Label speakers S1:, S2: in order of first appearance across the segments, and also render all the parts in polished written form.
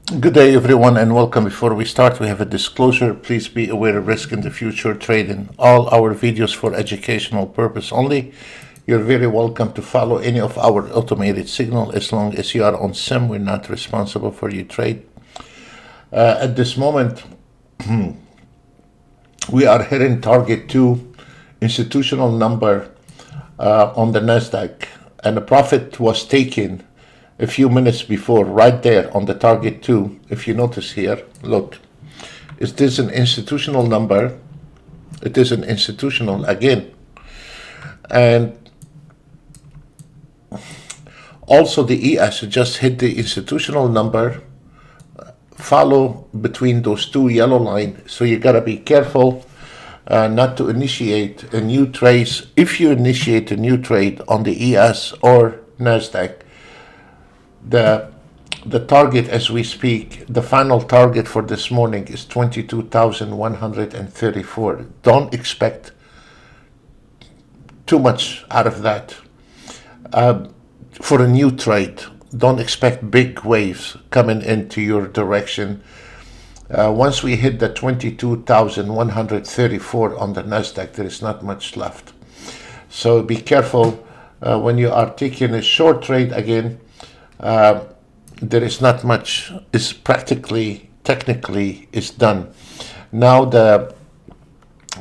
S1: Good day, everyone, and welcome. Before we start, we have a disclosure. Please be aware of risk in the future trading. All our videos for educational purpose only. You're very welcome to follow any of our automated signal as long as you are on SIM. We're not responsible for your trade. At this moment, we are hitting target 2 institutional number on the NASDAQ, and the profit was taken a few minutes before, right there on the target 2. If you notice here, look, is this an institutional number? It is an institutional again. And also the ES just hit the institutional number, follow between those two yellow lines. So you gotta be careful not to initiate a new trade. If you initiate a new trade on the ES or NASDAQ, the target as we speak, the final target for this morning is 22,134. Don't expect too much out of that. For a new trade, don't expect big waves coming into your direction. Once we hit the 22,134 on the NASDAQ, there is not much left. So be careful when you are taking a short trade again. There is not much. It's practically, technically, is done. Now the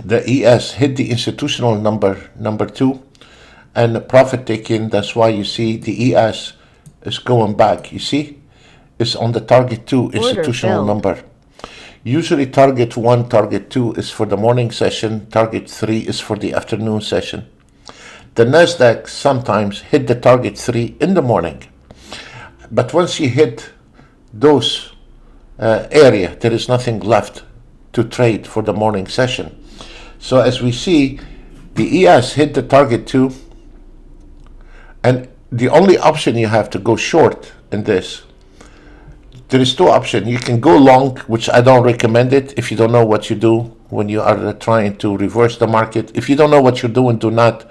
S1: ES hit the institutional number 2, and the profit taken. That's why you see the ES is going back. You see, it's on the target 2 institutional number. Usually target 1, target 2 is for the morning session. Target 3 is for the afternoon session. The NASDAQ sometimes hit the target 3 in the morning. But once you hit those area, there is nothing left to trade for the morning session. So as we see, the ES hit the target 2, and the only option you have to go short in this, there is 2 options. You can go long, which I don't recommend it if you don't know what you do when you are trying to reverse the market. If you don't know what you're doing, do not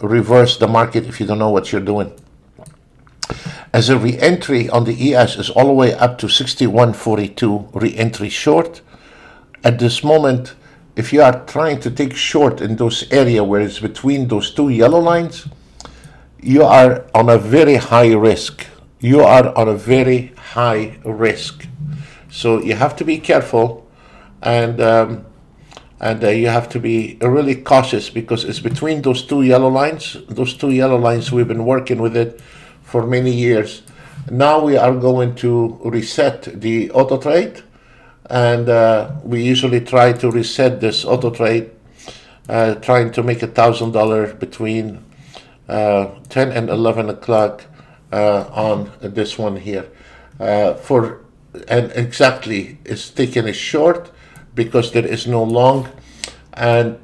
S1: reverse the market if you don't know what you're doing. As a re-entry on the ES is all the way up to 61.42 re-entry short. At this moment, if you are trying to take short in those area where it's between those 2 yellow lines, you are on a very high risk. You are on a very high risk. So you have to be careful, and you have to be really cautious, because it's between those 2 yellow lines. Those 2 yellow lines, we've been working with it for many years. Now we are going to reset the auto trade, and we usually try to reset this auto trade, trying to make $1,000 between 10 and 11 o'clock on this one here. And exactly, it's taking a short because there is no long. And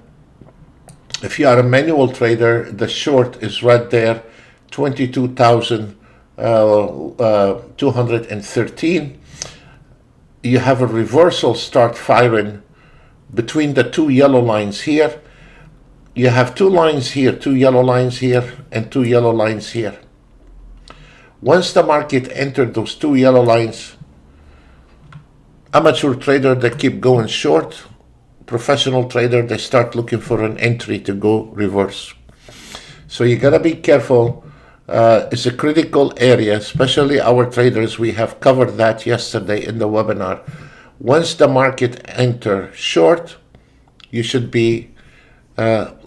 S1: if you are a manual trader, the short is right there, 22,213. You have a reversal start firing between the 2 yellow lines here. You have 2 lines here, 2 yellow lines here, and 2 yellow lines here. Once the market entered those 2 yellow lines, amateur trader, they keep going short. Professional trader, they start looking for an entry to go reverse. So you gotta be careful. It's a critical area, especially our traders. We have covered that yesterday in the webinar. Once the market enter short, you should be aware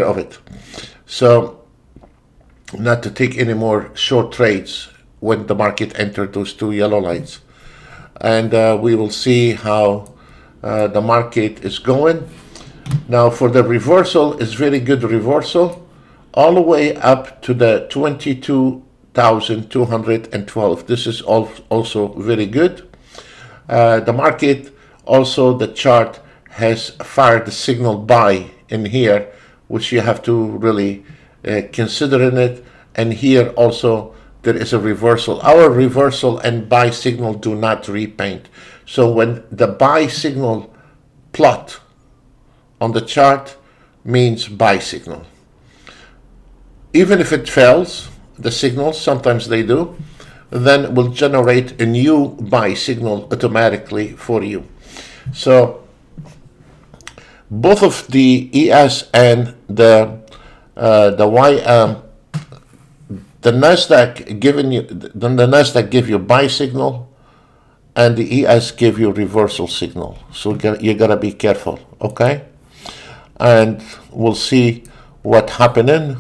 S1: of it. So not to take any more short trades when the market entered those 2 yellow lines. And we will see how the market is going. Now for the reversal, it's very good reversal, all the way up to the 22,212. This is also very good. The market, also the chart has fired the signal buy in here, which you have to really consider in it. And here also there is a reversal. Our reversal and buy signal do not repaint. So when the buy signal plot on the chart means buy signal. Even if it fails, the signals, sometimes they do, then it will generate a new buy signal automatically for you. So both of the ES and the Nasdaq give you buy signal, and the ES give you reversal signal. So you gotta be careful, okay? And we'll see what happening.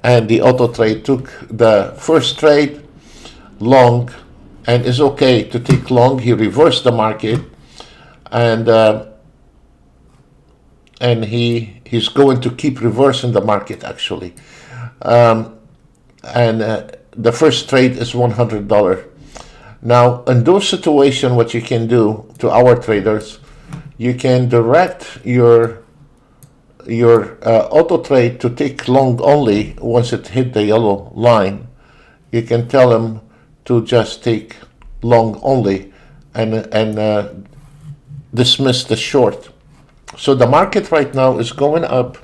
S1: And the Autotrade took the first trade long, and it's okay to take long. He reversed the market, and he's going to keep reversing the market actually. The first trade is $100. Now, in those situations, what you can do to our traders, you can direct your Autotrade to take long only once it hit the yellow line. You can tell them to just take long only and dismiss the short. So the market right now is going up,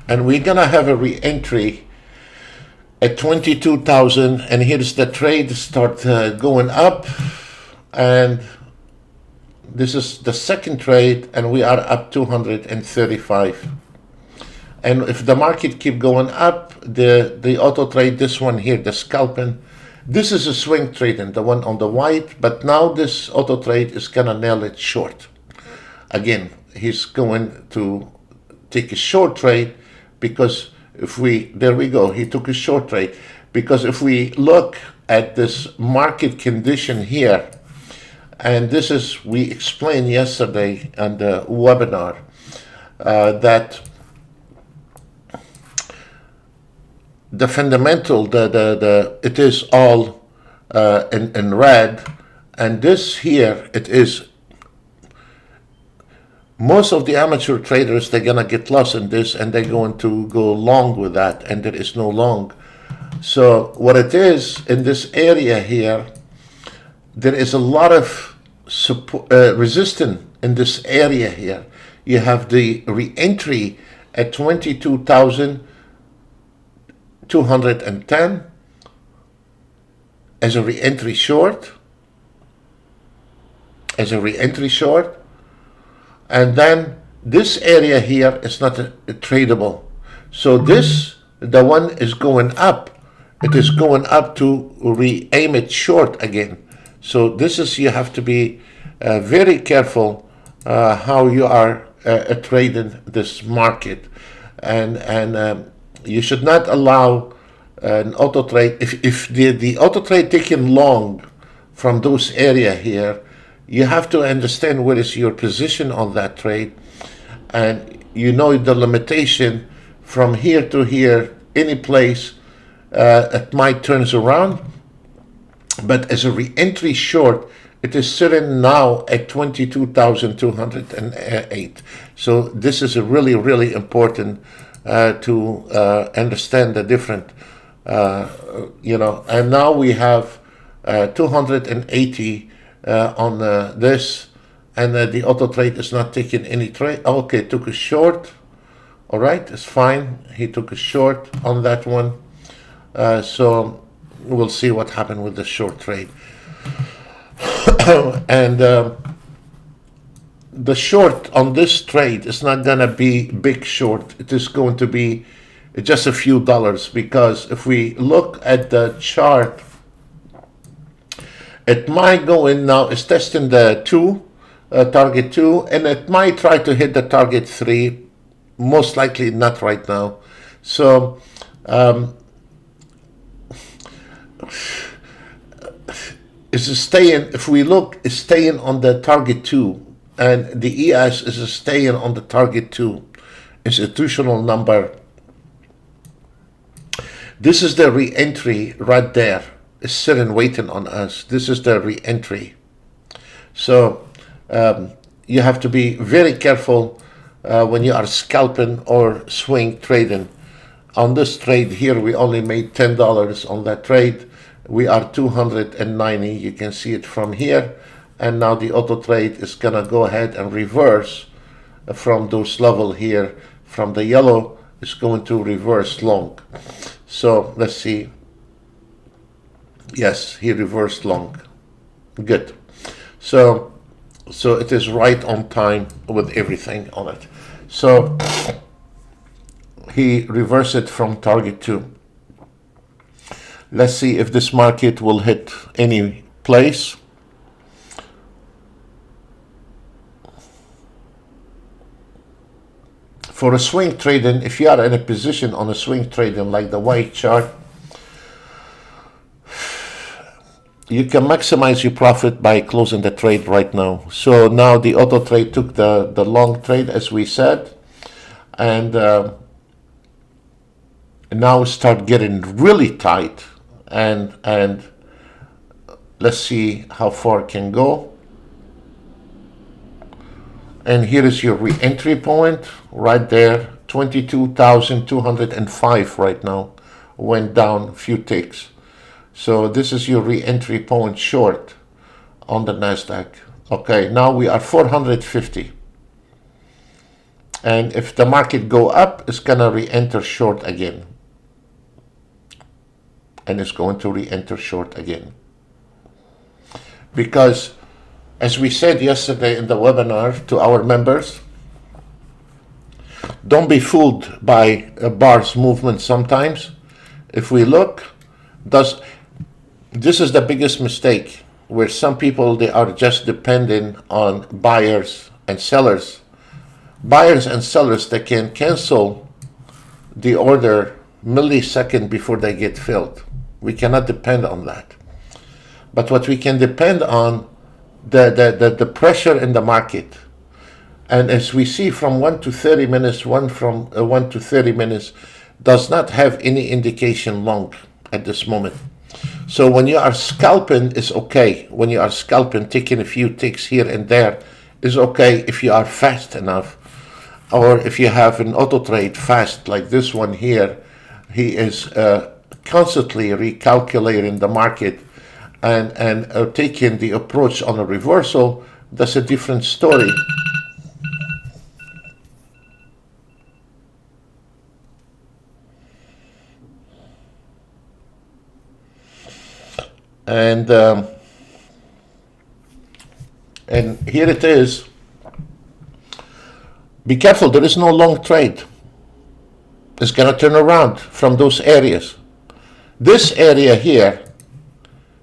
S1: and we're gonna have a re-entry at 22,000, and here's the trade start going up, and this is the second trade, and we are up 235. And if the market keep going up, the auto trade, this one here, the scalping, this is a swing trading, the one on the white, but now this auto trade is gonna nail it short. Again, he's going to take a short trade, because there we go, he took a short trade, because if we look at this market condition here, and this is, we explained yesterday on the webinar, that the fundamental, it is all in red, and this here, it is, most of the amateur traders, they're gonna get lost in this, and they're going to go long with that, and there is no long. So what it is in this area here, there is a lot of support, resistance in this area here. You have the re-entry at 22,210 as a re-entry short, and then this area here is not tradable. So this, the one is going up. It is going up to re-aim it short again. So this is, you have to be very careful how you are trading this market, and you should not allow an auto trade. If the auto trade taken long from those area here, you have to understand what is your position on that trade, and you know the limitation from here to here, any place it might turns around. But as a re-entry short, it is sitting now at 22,208. So this is a really, really important to understand the different, and now we have 280 on this, and the auto trade is not taking any trade. Okay, took a short. All right, it's fine. He took a short on that one. So we'll see what happened with the short trade. And the short on this trade is not gonna be big short. It is going to be just a few dollars, because if we look at the chart, it might go in now. It's testing the target 2, and it might try to hit the target 3. Most likely not right now. So is staying. If we look, is staying on the target 2, and the ES is staying on the target 2. Institutional number. This is the re-entry right there. Is sitting waiting on us. This is the re-entry. So you have to be very careful when you are scalping or swing trading. On this trade here, we only made $10 on that trade. We are 290. You can see it from here. And now the auto trade is gonna go ahead and reverse from those level here. From the yellow, it's going to reverse long. So let's see. Yes, he reversed long. Good. So it is right on time with everything on it. So he reversed it from target 2. Let's see if this market will hit any place. For a swing trading, if you are in a position on a swing trading like the white chart, you can maximize your profit by closing the trade right now. So now the auto trade took the long trade, as we said, and now start getting really tight, and let's see how far it can go. And here is your re-entry point right there, 22,205 right now, went down a few ticks. So this is your re-entry point short on the NASDAQ. Okay, now we are 450. And if the market go up, it's gonna re-enter short again. And it's going to re-enter short again. Because as we said yesterday in the webinar to our members, don't be fooled by a bar's movement sometimes. If we look, this is the biggest mistake, where some people, they are just dependent on buyers and sellers. Buyers and sellers, they can cancel the order millisecond before they get filled. We cannot depend on that. But what we can depend on, the pressure in the market. And as we see from 1 to 30 minutes, 1 to 30 minutes does not have any indication long at this moment. So when you are scalping, it's okay. When you are scalping, taking a few ticks here and there is okay if you are fast enough. Or if you have an auto trade fast like this one here, he is constantly recalculating the market and taking the approach on a reversal. That's a different story. And here it is. Be careful, there is no long trade. It's going to turn around from those areas. This area here,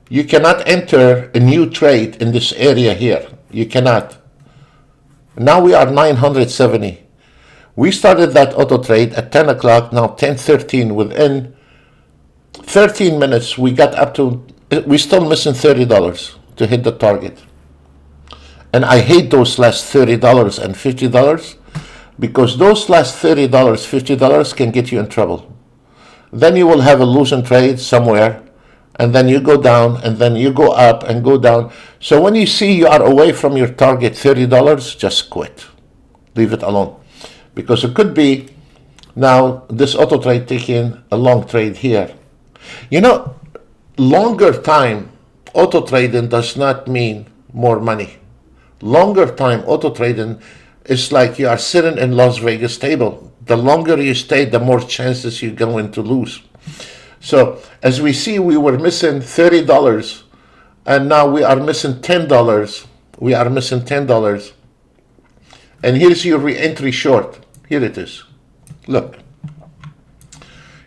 S1: you cannot enter a new trade in this area here. You cannot. Now we are 970. We started that auto trade at 10 o'clock, now 10:13. Within 13 minutes, we got up to, we're still missing $30 to hit the target. And I hate those last $30 and $50, because those last $30, $50 can get you in trouble. Then you will have a losing trade somewhere, and then you go down, and then you go up and go down. So when you see you are away from your target $30, just quit. Leave it alone. Because it could be now this auto trade taking a long trade here. You know, longer time auto trading does not mean more money. Longer time auto trading is like you are sitting in Las Vegas table. The longer you stay, the more chances you're going to lose. So as we see, we were missing $30, and now we are missing $10. We are missing $10. And here's your re-entry short. Here it is. Look.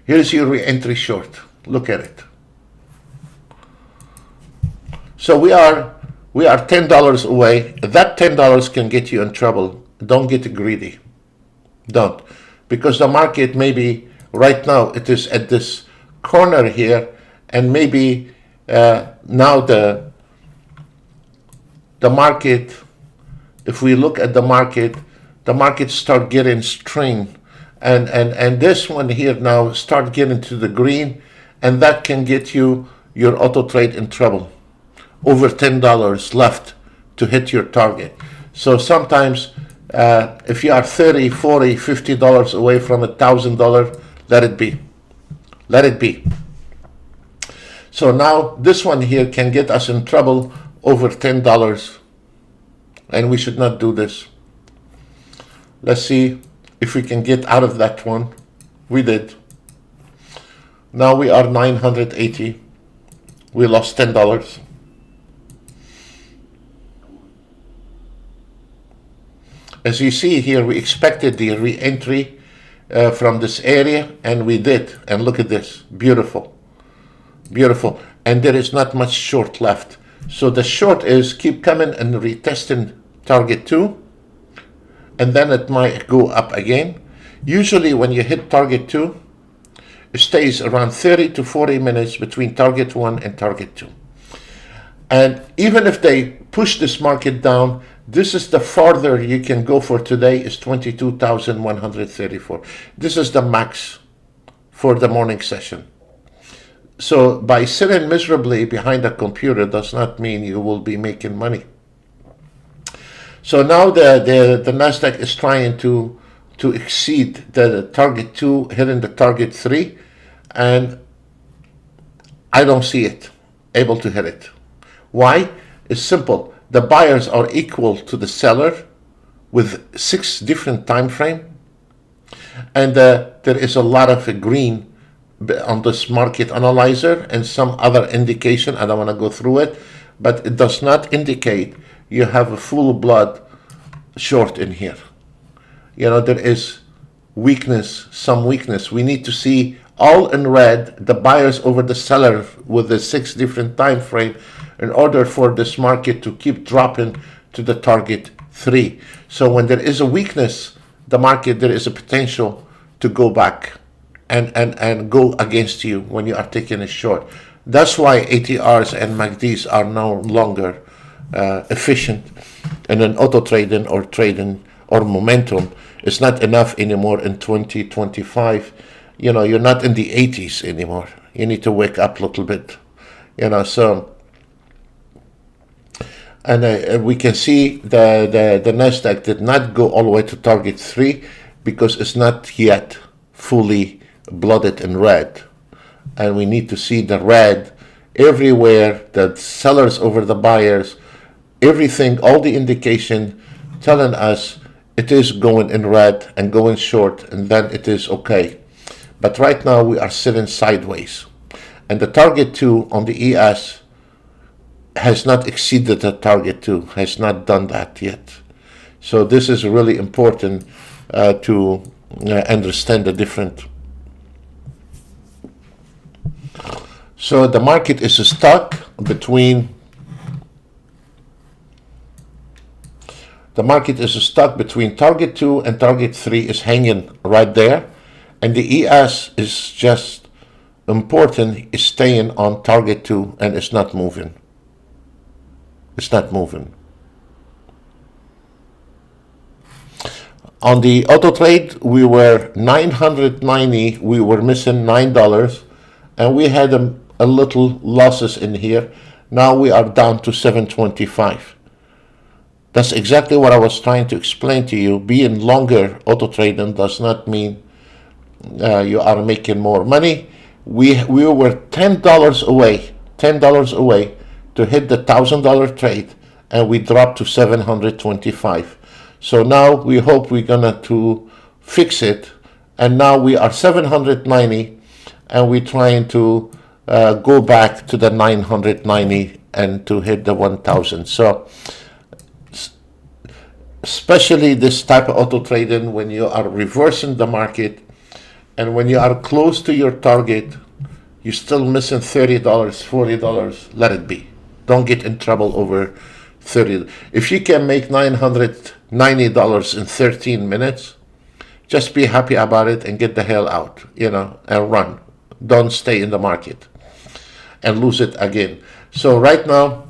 S1: Here's your re-entry short. Look at it. So we are $10 away. That $10 can get you in trouble. Don't get greedy. Don't. Because the market, maybe right now it is at this corner here, and maybe now the market, if we look at the market start getting strained, and this one here now start getting to the green, and that can get you your auto trade in trouble. Over $10 left to hit your target. So sometimes if you are $30, $40, $50 away from $1,000, let it be. Let it be. So now this one here can get us in trouble over $10, and we should not do this. Let's see if we can get out of that one. We did. Now we are 980. We lost $10. As you see here, we expected the re-entry from this area, and we did. And look at this, beautiful, beautiful. And there is not much short left. So the short is keep coming and retesting target 2, and then it might go up again. Usually when you hit target 2, it stays around 30 to 40 minutes between target 1 and target 2. And even if they push this market down, this is the farther you can go for today, is 22,134. This is the max for the morning session. So by sitting miserably behind a computer does not mean you will be making money. So now the Nasdaq is trying to exceed the target 2, hitting the target 3, and I don't see it able to hit it. Why? It's simple. The buyers are equal to the seller with 6 different time frame, and there is a lot of green on this market analyzer and some other indication. I don't want to go through it, but it does not indicate you have a full blood short in here. You know, there is weakness, some weakness. We need to see all in red, the buyers over the seller with the 6 different time frame, in order for this market to keep dropping to the target 3. So when there is a weakness, the market, there is a potential to go back and go against you when you are taking a short. That's why ATRs and MACDs are no longer efficient in an auto trading or trading or momentum. It's not enough anymore in 2025. You know, you're not in the 80s anymore. You need to wake up a little bit. You know, so, and we can see the Nasdaq did not go all the way to target 3 because it's not yet fully blooded in red. And we need to see the red everywhere, the sellers over the buyers, everything, all the indication telling us it is going in red and going short, and then it is okay. But right now we are sitting sideways, and the target 2 on the ES has not exceeded the target 2, has not done that yet. So this is really important to understand the different. So the market is stuck between target 2 and target 3 is hanging right there, and the ES is just important, is staying on target 2 and it's not moving. It's not moving. On the auto trade, we were 990, we were missing $9, and we had a little losses in here. Now we are down to 725. That's exactly what I was trying to explain to you. Being longer auto trading does not mean you are making more money. We were $10 away to hit the $1,000 trade, and we dropped to 725. So now we hope we're gonna to fix it, and now we are 790, and we're trying to go back to the 990 and to hit the 1,000. So especially this type of auto trading, when you are reversing the market and when you are close to your target, you're still missing $30, $40, let it be. Don't get in trouble over 30. If you can make $990 in 13 minutes, just be happy about it and get the hell out, you know, and run. Don't stay in the market and lose it again. So right now,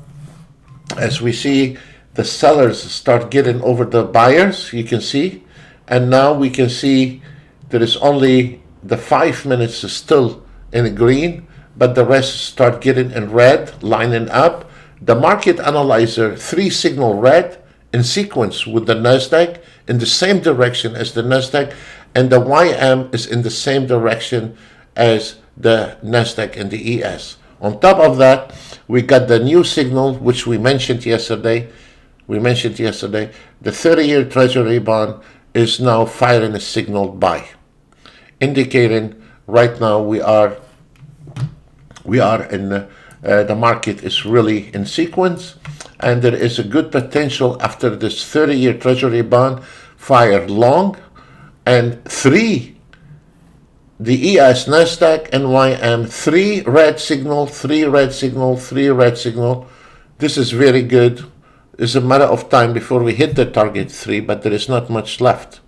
S1: as we see, the sellers start getting over the buyers, you can see, and now we can see there is only the 5 minutes is still in green, but the rest start getting in red, lining up. The market analyzer 3 signal red in sequence with the Nasdaq in the same direction as the Nasdaq, and the YM is in the same direction as the Nasdaq and the ES. On top of that, we got the new signal, which we mentioned yesterday. The 30-year Treasury bond is now firing a signal buy, indicating right now we are in the market is really in sequence, and there is a good potential after this 30-year Treasury bond fire long, and 3, the ES, NASDAQ, NYM, 3 red signal, 3 red signal, 3 red signal. This is very good. It's a matter of time before we hit the target 3, but there is not much left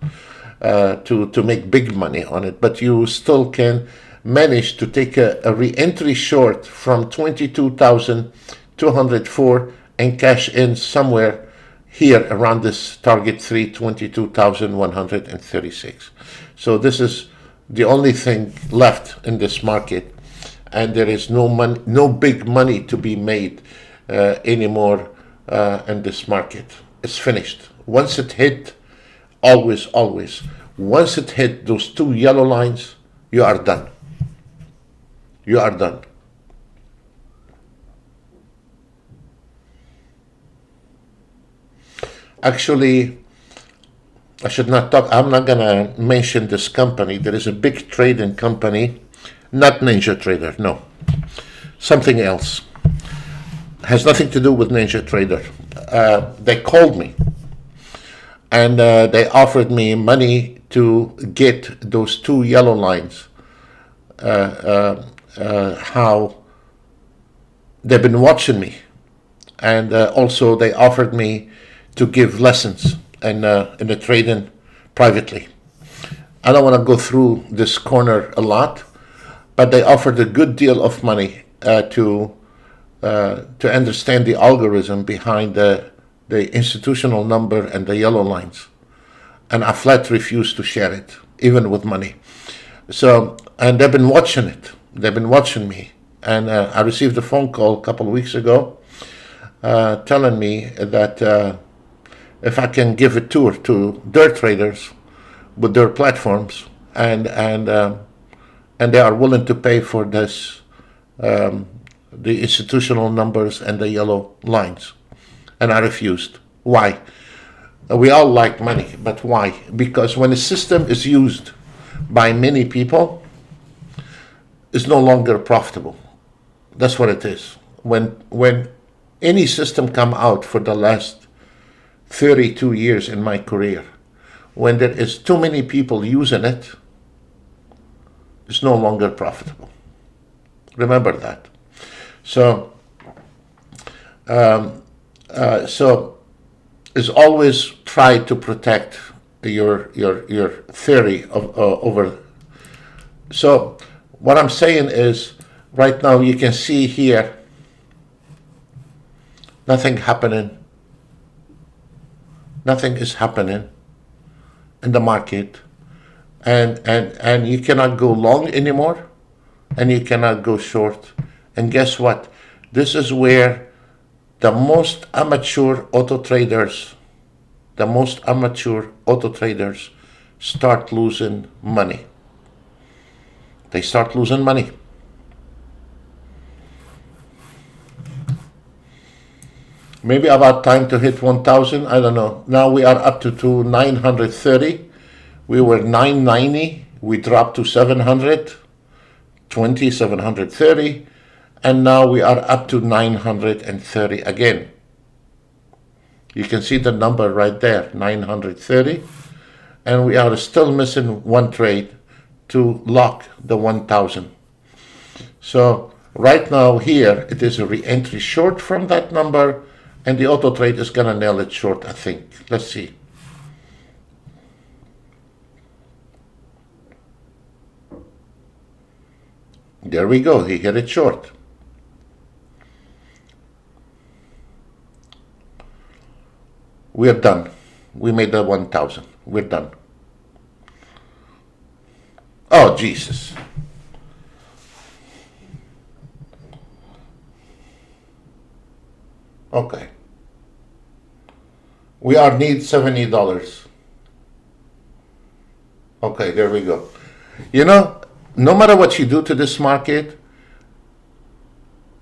S1: to make big money on it. But you still can manage to take a re-entry short from 22,204 and cash in somewhere here around this target 3, 22,136. So this is the only thing left in this market, and there is no big money to be made anymore in this market. It's finished. Once it hit, always, once it hit those 2 yellow lines, you are done. You are done. Actually, I should not talk. I'm not gonna mention this company. There is a big trading company, not NinjaTrader, no, something else. Has nothing to do with NinjaTrader. They called me, and they offered me money to get those 2 yellow lines. How they've been watching me, and also they offered me to give lessons in the trading privately. I don't want to go through this corner a lot, but they offered a good deal of money to understand the algorithm behind the institutional number and the yellow lines, and I flat refused to share it, even with money. So, and they've been watching it. They've been watching me, and I received a phone call a couple of weeks ago telling me that if I can give a tour to their traders with their platforms, and they are willing to pay for this, the institutional numbers and the yellow lines, and I refused. Why? We all like money, but why? Because when a system is used by many people, it's no longer profitable. That's what it is. When any system come out for the last 32 years in my career, when there is too many people using it, it's no longer profitable. Remember that. So, is always try to protect your theory of over. So what I'm saying is, right now you can see here nothing happening. Nothing is happening in the market, and you cannot go long anymore, and you cannot go short. And guess what? This is where the most amateur auto traders start losing money. They start losing money. Maybe about time to hit 1,000. I don't know. Now we are up to 930. We were 990. We dropped to 720, 730. And now we are up to 930 again. You can see the number right there, 930. And we are still missing one trade to lock the 1,000. So right now here, it is a re-entry short from that number, and the auto trade is gonna nail it short, I think. Let's see. There we go, he hit it short. We're done. We made the 1,000. We're done. Oh, Jesus. Okay. We are need $70. Okay, there we go. You know, no matter what you do to this market,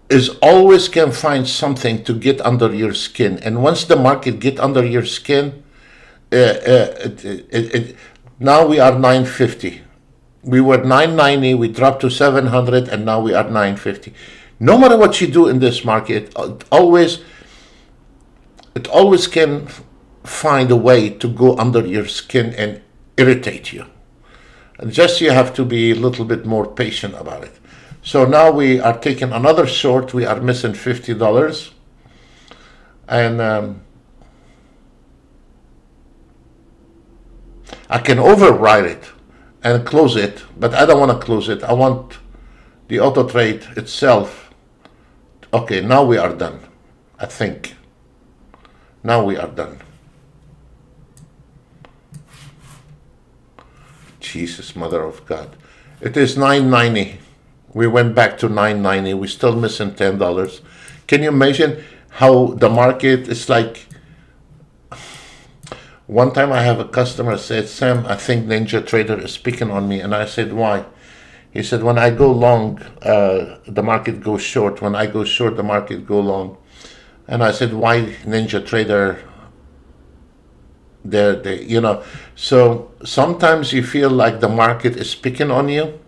S1: is always can find something to get under your skin. And once the market get under your skin, now we are 950. We were 990, we dropped to 700, and now we are 950. No matter what you do in this market, it always can find a way to go under your skin and irritate you. And just you have to be a little bit more patient about it. So now we are taking another short. We are missing $50. And I can override it and close it, but I don't want to close it. I want the auto trade itself. Okay, now we are done. I think. Now we are done. Jesus, mother of God. It is $9.90. We went back to $9.90. We're still missing $10. Can you imagine how the market is like? One time I have a customer said, Sam, I think NinjaTrader is picking on me. And I said, why? He said, when I go long, the market goes short. When I go short, the market go long. And I said, why NinjaTrader? You know, so sometimes you feel like the market is picking on you,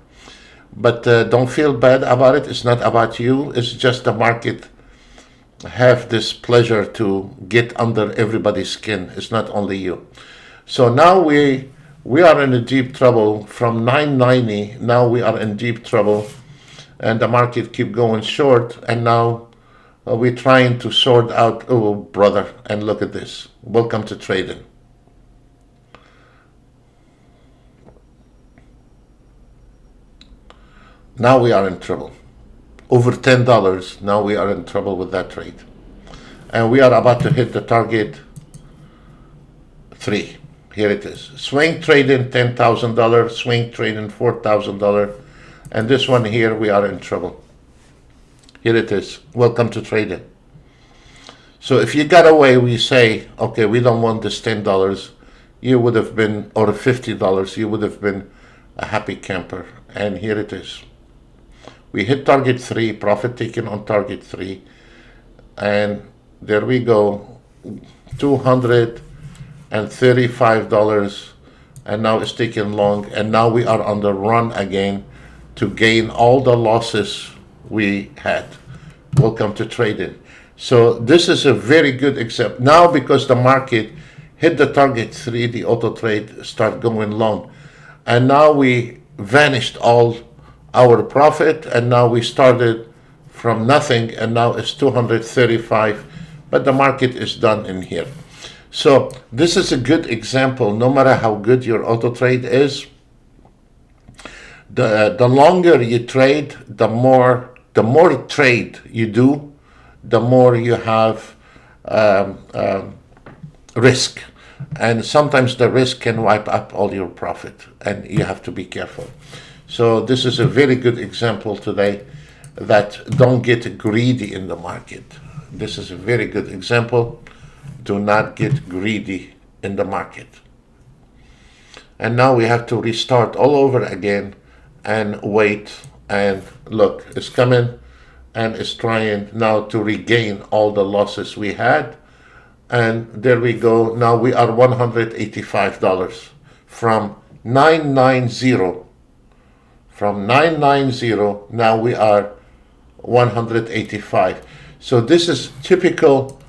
S1: but don't feel bad about it. It's not about you. It's just the market have this pleasure to get under everybody's skin. It's not only you. So now we are in a deep trouble from $9.90. Now we are in deep trouble, and the market keep going short. And now we're trying to sort out. Oh, brother! And look at this. Welcome to trading. Now we are in trouble. Over $10, now we are in trouble with that trade. And we are about to hit the target 3. Here it is. Swing trading $10,000, swing trading $4,000. And this one here, we are in trouble. Here it is. Welcome to trading. So if you got away, we say, okay, we don't want this $10, you would have been, or $50, you would have been a happy camper. And here it is. We hit target 3, profit taken on target 3, and there we go, $235, and now it's taking long, and now we are on the run again to gain all the losses we had. Welcome to trading. So this is a very good example. Now because the market hit the target 3, the auto trade start going long, and now we vanished all our profit, and now we started from nothing, and now it's 235, but the market is done in here. So this is a good example. No matter how good your auto trade is, the longer you trade, the more trade you do, the more you have risk, and sometimes the risk can wipe up all your profit, and you have to be careful. So this is a very good example today that don't get greedy in the market. This is a very good example. Do not get greedy in the market. And now we have to restart all over again and wait, and look, it's coming and it's trying now to regain all the losses we had. And there we go. Now we are $185 from 990. From 990, now we are 185. So this is typical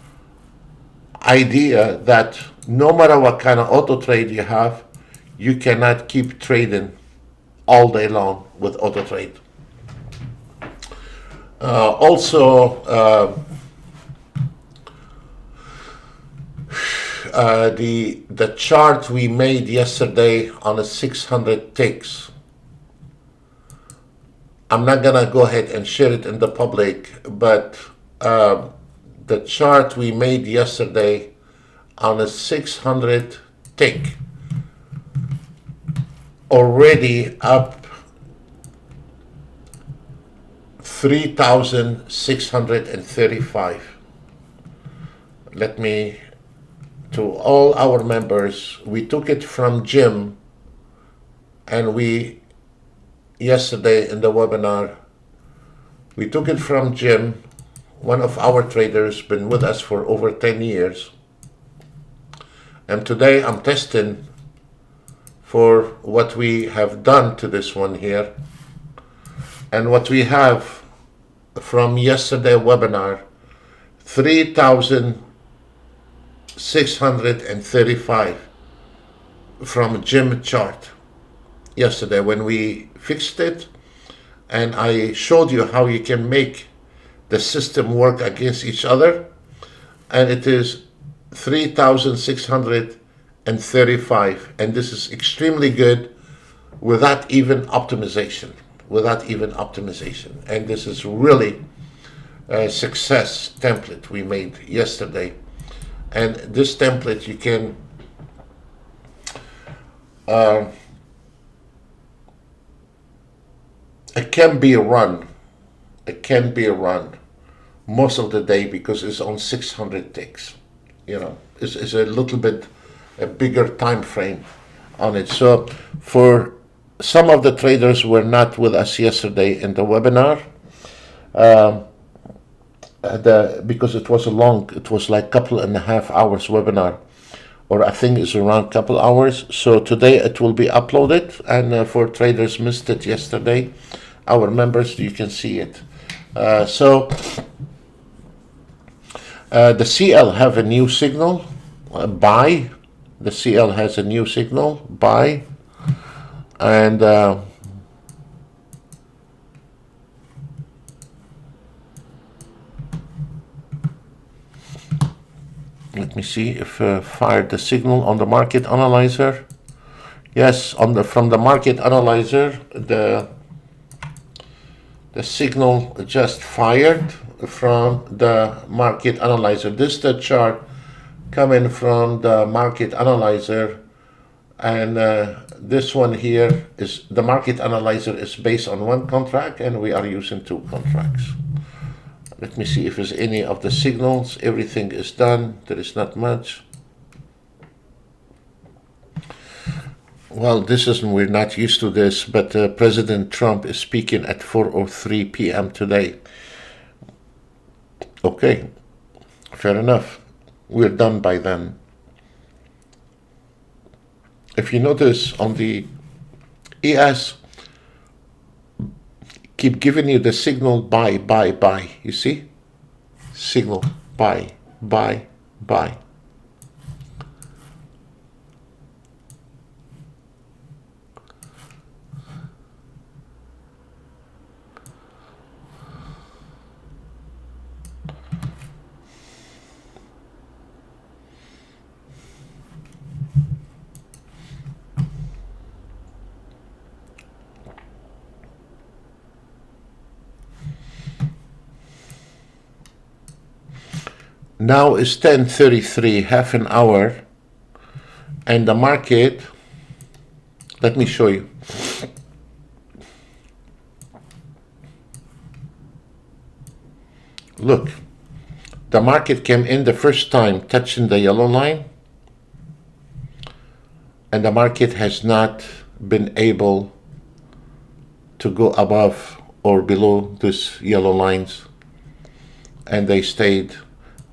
S1: idea that no matter what kind of auto trade you have, you cannot keep trading all day long with auto trade. The chart we made yesterday on a 600 ticks. I'm not gonna go ahead and share it in the public, but the chart we made yesterday on a 600 tick already up 3,635. Let me, to all our members, we took it from Jim, and yesterday in the webinar, we took it from Jim, one of our traders, been with us for over 10 years. And today I'm testing for what we have done to this one here. And what we have from yesterday webinar, 3,635 from Jim chart yesterday when we fixed it, and I showed you how you can make the system work against each other, and it is 3,635, and this is extremely good without even optimization, and this is really a success template we made yesterday. And this template you can it can be run most of the day because it's on 600 ticks. It's a little bit a bigger time frame on it. So for some of the traders were not with us yesterday in the webinar, because it was like a couple and a half hours webinar, or I think it's around couple hours. So today it will be uploaded, and for traders missed it yesterday, our members, you can see it. So the CL have a new signal, buy. The CL has a new signal, buy, and let me see if fired the signal on the market analyzer. Yes, from the market analyzer, the signal just fired from the market analyzer. This is the chart coming from the market analyzer, and this one here is the market analyzer is based on one contract, and we are using two contracts. Let me see if there's any of the signals. Everything is done. There is not much. Well, we're not used to this, but President Trump is speaking at 4:03 p.m. today. Okay, fair enough. We're done by then. If you notice on the ES, keep giving you the signal buy, buy, buy. You see? Signal buy, buy, buy. Now it's 10:33, half an hour, and the market, let me show you. Look, the market came in the first time touching the yellow line, and the market has not been able to go above or below these yellow lines, and they stayed.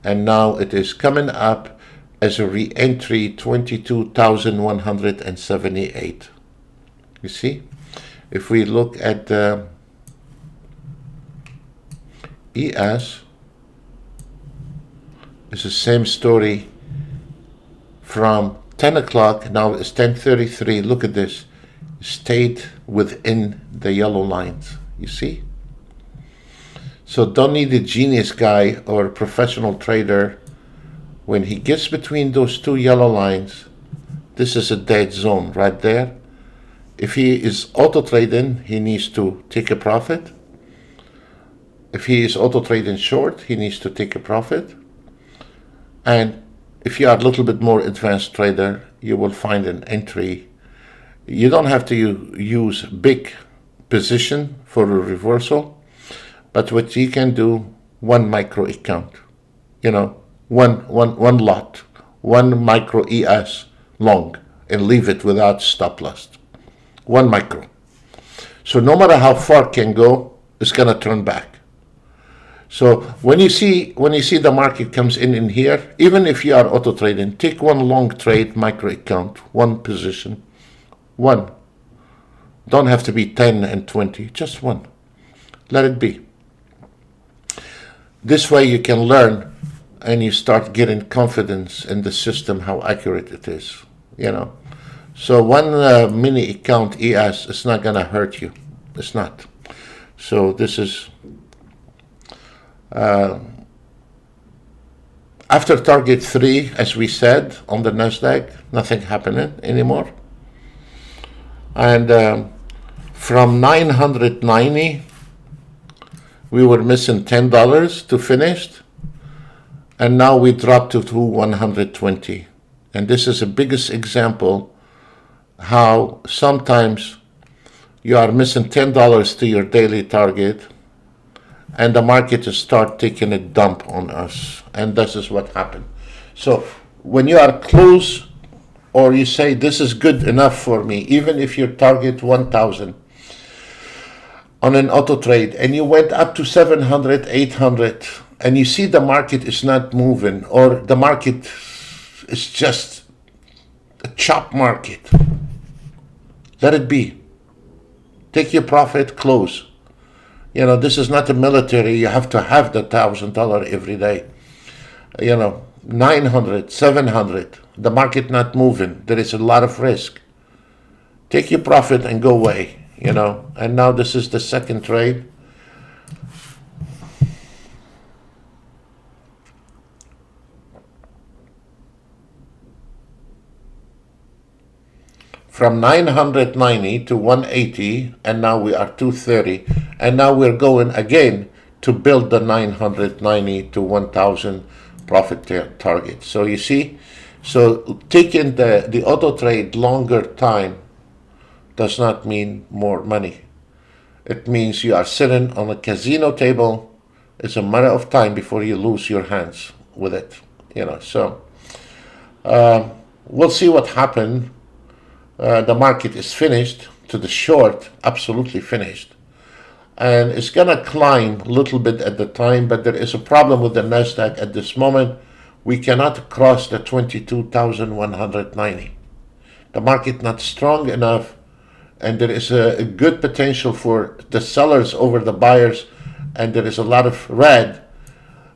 S1: And now it is coming up as a re-entry 22,178. You see? If we look at the ES, it's the same story from 10 o'clock. Now it's 10:33. Look at this. Stayed within the yellow lines. You see? So don't need a genius guy or a professional trader. When he gets between those two yellow lines, this is a dead zone right there. If he is auto trading, he needs to take a profit. If he is auto trading short, he needs to take a profit. And if you are a little bit more advanced trader, you will find an entry. You don't have to use big position for a reversal. But what you can do, one micro account, one lot, one micro ES long, and leave it without stop loss. One micro. So no matter how far it can go, it's gonna turn back. So when you see the market comes in here, even if you are auto trading, take one long trade micro account, one position, one. Don't have to be 10 and 20, just one. Let it be. This way you can learn and you start getting confidence in the system, how accurate it is, you know. So one mini account ES is not gonna hurt you. It's not. So this is after target 3, as we said on the Nasdaq, nothing happening anymore. And from 990, we were missing $10 to finish, and now we dropped to 120. And this is the biggest example how sometimes you are missing $10 to your daily target, and the market will start taking a dump on us. And this is what happened. So when you are close, or you say this is good enough for me, even if you target 1,000 on an auto trade and you went up to 700, 800, and you see the market is not moving, or the market is just a chop market, let it be. Take your profit, close. You know, this is not a military. You have to have the $1,000 every day. You know, 900, 700, the market not moving. There is a lot of risk. Take your profit and go away, you know. And now this is the second trade. From 990 to 180, and now we are 230, and now we're going again to build the 990 to 1,000 profit target. So you see, so taking the auto trade longer time does not mean more money. It means you are sitting on a casino table. It's a matter of time before you lose your hands with it, you know. So we'll see what happens. The market is finished to the short, absolutely finished. And it's going to climb a little bit at the time, but there is a problem with the Nasdaq at this moment. We cannot cross the 22,190. The market not strong enough, and there is a good potential for the sellers over the buyers, and there is a lot of red,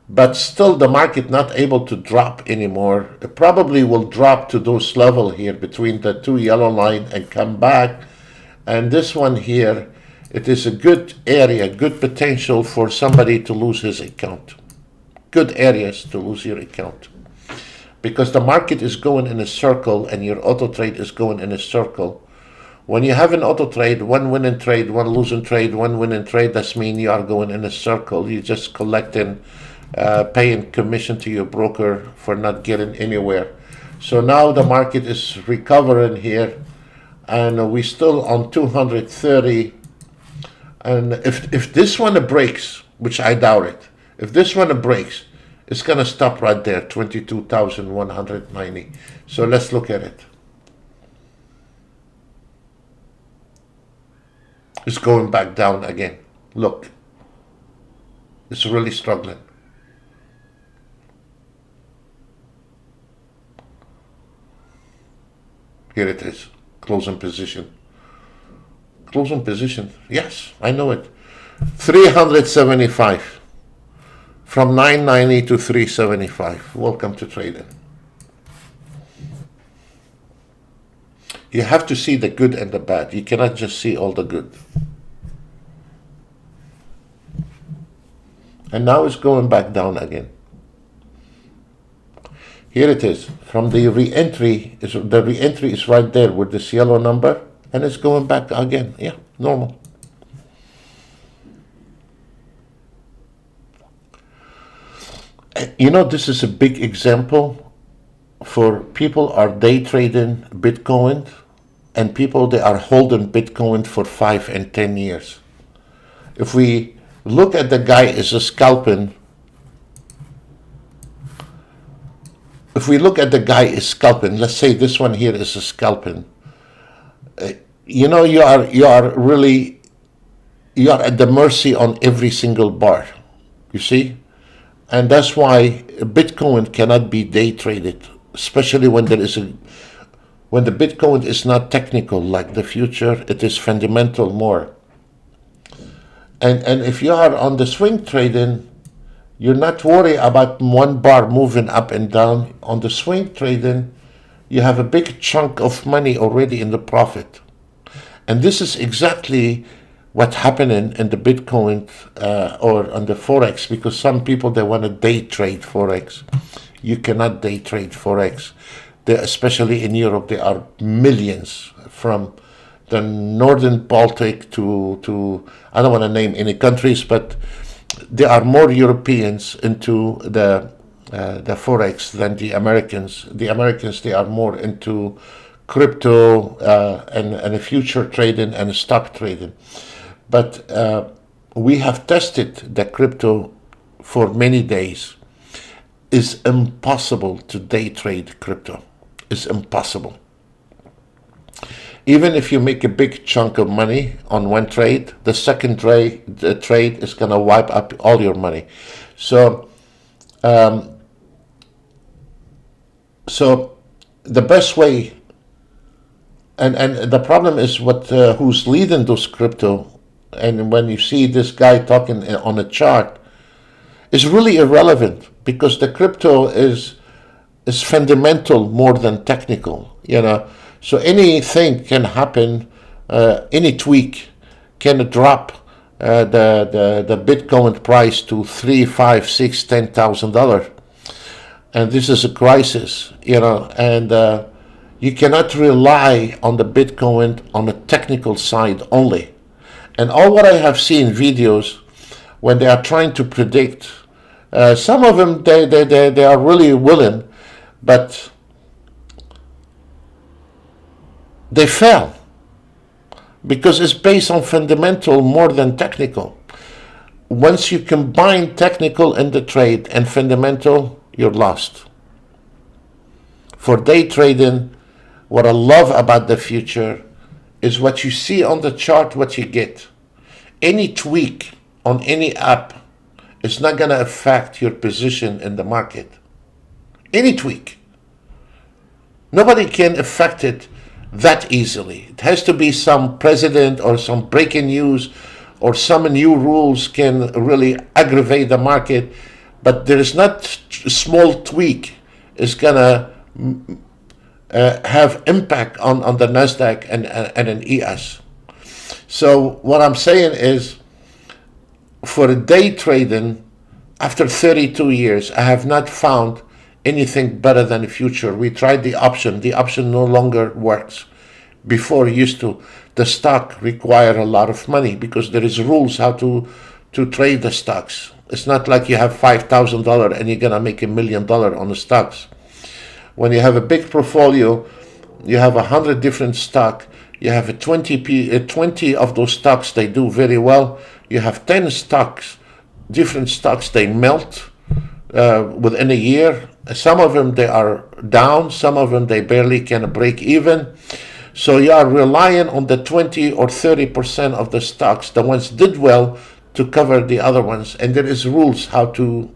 S1: but still the market not able to drop anymore. It probably will drop to those level here between the two yellow line and come back. And this one here, it is a good area, good potential for somebody to lose his account. Good areas to lose your account. Because the market is going in a circle and your auto trade is going in a circle. When you have an auto trade, one winning trade, one losing trade, one winning trade, that means you are going in a circle. You're just collecting, paying commission to your broker for not getting anywhere. So now the market is recovering here, and we're still on 230. And if this one breaks, which I doubt it, if this one breaks, it's going to stop right there, 22,190. So let's look at it. It's going back down again. Look, it's really struggling. Here it is, closing position. Closing position, yes, I know it. 375. From 990 to 375. Welcome to trading. You have to see the good and the bad. You cannot just see all the good. And now it's going back down again. Here it is. From the re-entry, the re-entry is right there with this yellow number, and it's going back again. Yeah, normal. You know, this is a big example for people are day trading Bitcoin, and people, they are holding Bitcoin for 5 and 10 years. If we look at the guy is a scalping, if we look at the guy is scalping, let's say this one here is a scalping, you know, you are at the mercy on every single bar, you see? And that's why Bitcoin cannot be day traded, especially when when the Bitcoin is not technical like the future, it is fundamental more. And if you are on the swing trading, You're not worried about one bar moving up and down. On the swing trading, you have a big chunk of money already in the profit. And this is exactly what's happening in the Bitcoin or on the Forex, because some people, they want to day trade Forex. You cannot day trade Forex. Especially in Europe, there are millions from the northern Baltic to I don't want to name any countries, but there are more Europeans into the Forex than the Americans. The Americans, they are more into crypto and future trading and stock trading. But we have tested the crypto for many days. It's impossible to day trade crypto. It's impossible. Even if you make a big chunk of money on one trade, the second trade is going to wipe up all your money. So, so the best way, and the problem is who's leading those crypto, and when you see this guy talking on a chart, is really irrelevant, because the crypto is fundamental more than technical, So anything can happen, any tweak can drop the Bitcoin price to $3,000, $5,000, $6,000, $10,000, and this is a crisis, And you cannot rely on the Bitcoin on the technical side only. And all what I have seen videos when they are trying to predict, some of them they are really willing, but they fail because it's based on fundamental more than technical. Once you combine technical in the trade and fundamental, you're lost. For day trading, what I love about the future is what you see on the chart, what you get. Any tweak on any app is not going to affect your position in the market. Any tweak. Nobody can affect it that easily. It has to be some president or some breaking news or some new rules can really aggravate the market, but there is not a small tweak is gonna have impact on the NASDAQ and an ES. So what I'm saying is, for day trading, after 32 years, I have not found anything better than the future. We tried the option. The option no longer works. Before it used to. The stock require a lot of money because there is rules how to trade the stocks. It's not like you have $5,000 and you're gonna make $1 million on the stocks. When you have a big portfolio, you have 100 different stock. You have 20 of those stocks, they do very well. You have 10 stocks, different stocks, they melt within a year. Some of them, they are down. Some of them, they barely can break even. So you are relying on the 20 or 30% of the stocks, the ones did well, to cover the other ones. And there is rules how to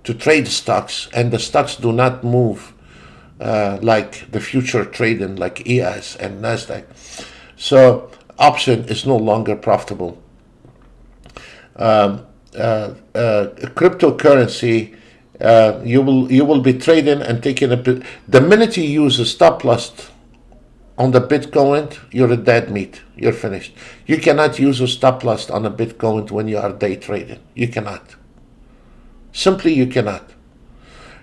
S1: trade stocks, and the stocks do not move like the future trading, like ES and NASDAQ. So option is no longer profitable. Cryptocurrency, you will be trading and taking the minute you use a stop loss on the Bitcoin, you're a dead meat. You're finished. You cannot use a stop loss on a Bitcoin when you are day trading. You cannot. Simply, you cannot.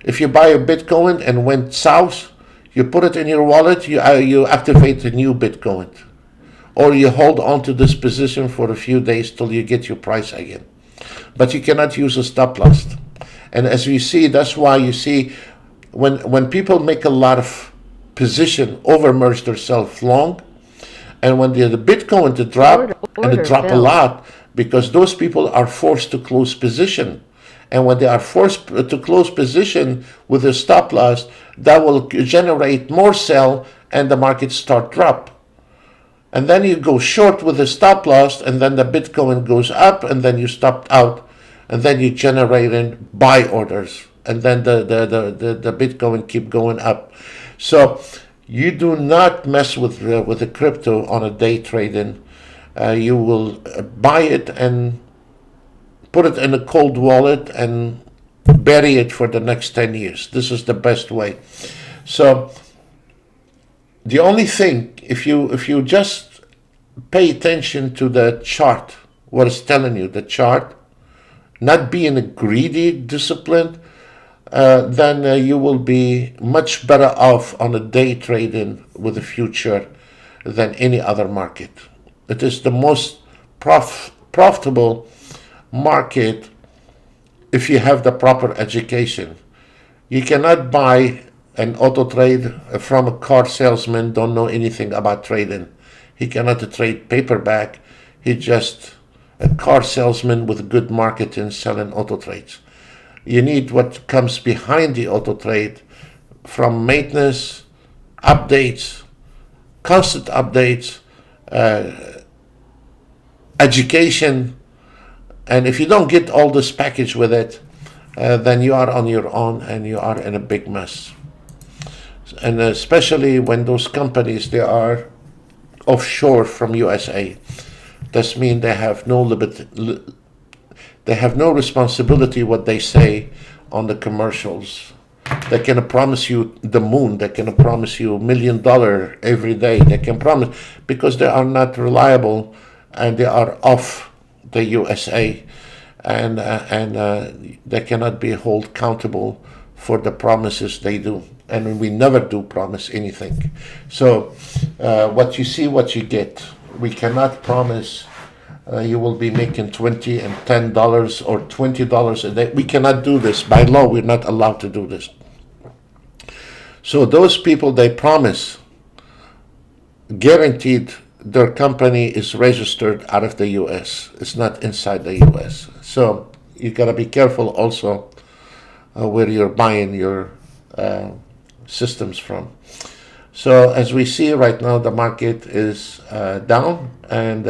S1: If you buy a Bitcoin and went south, you put it in your wallet, you activate a new Bitcoin. Or you hold on to this position for a few days till you get your price again. But you cannot use a stop loss. And as we see, that's why you see when people make a lot of position, overmerge themselves long, and when the Bitcoin to drop, and it drop a lot, because those people are forced to close position. And when they are forced to close position with a stop loss, that will generate more sell and the market start drop. And then you go short with a stop loss, and then the Bitcoin goes up, and then you stopped out, and then you generating buy orders, and then the Bitcoin keep going up. So you do not mess with the crypto on a day trading. You will buy it and put it in a cold wallet and bury it for the next 10 years. This is the best way. So the only thing, if you just pay attention to the chart, what it's telling you, the chart, not being a greedy, disciplined, then you will be much better off on a day trading with the future than any other market. It is the most profitable market if you have the proper education. You cannot buy an auto trade from a car salesman, don't know anything about trading. He cannot trade paperback. He's just a car salesman with good marketing selling auto trades. You need what comes behind the auto trade from maintenance, updates, constant updates, education. And if you don't get all this package with it, then you are on your own and you are in a big mess. And especially when those companies, they are offshore from USA. This means they have no responsibility what they say on the commercials. They can promise you the moon. They can promise you $1 million every day. They can promise, because they are not reliable and they are off the USA, and they cannot be held accountable for the promises they do. And we never do promise anything. So what you see, what you get. We cannot promise you will be making $20 and $10 or $20 a day. We cannot do this. By law, we're not allowed to do this. So those people, they promise, guaranteed their company is registered out of the U.S. It's not inside the U.S. So you got to be careful also where you're buying your systems from. So as we see right now, the market is down, and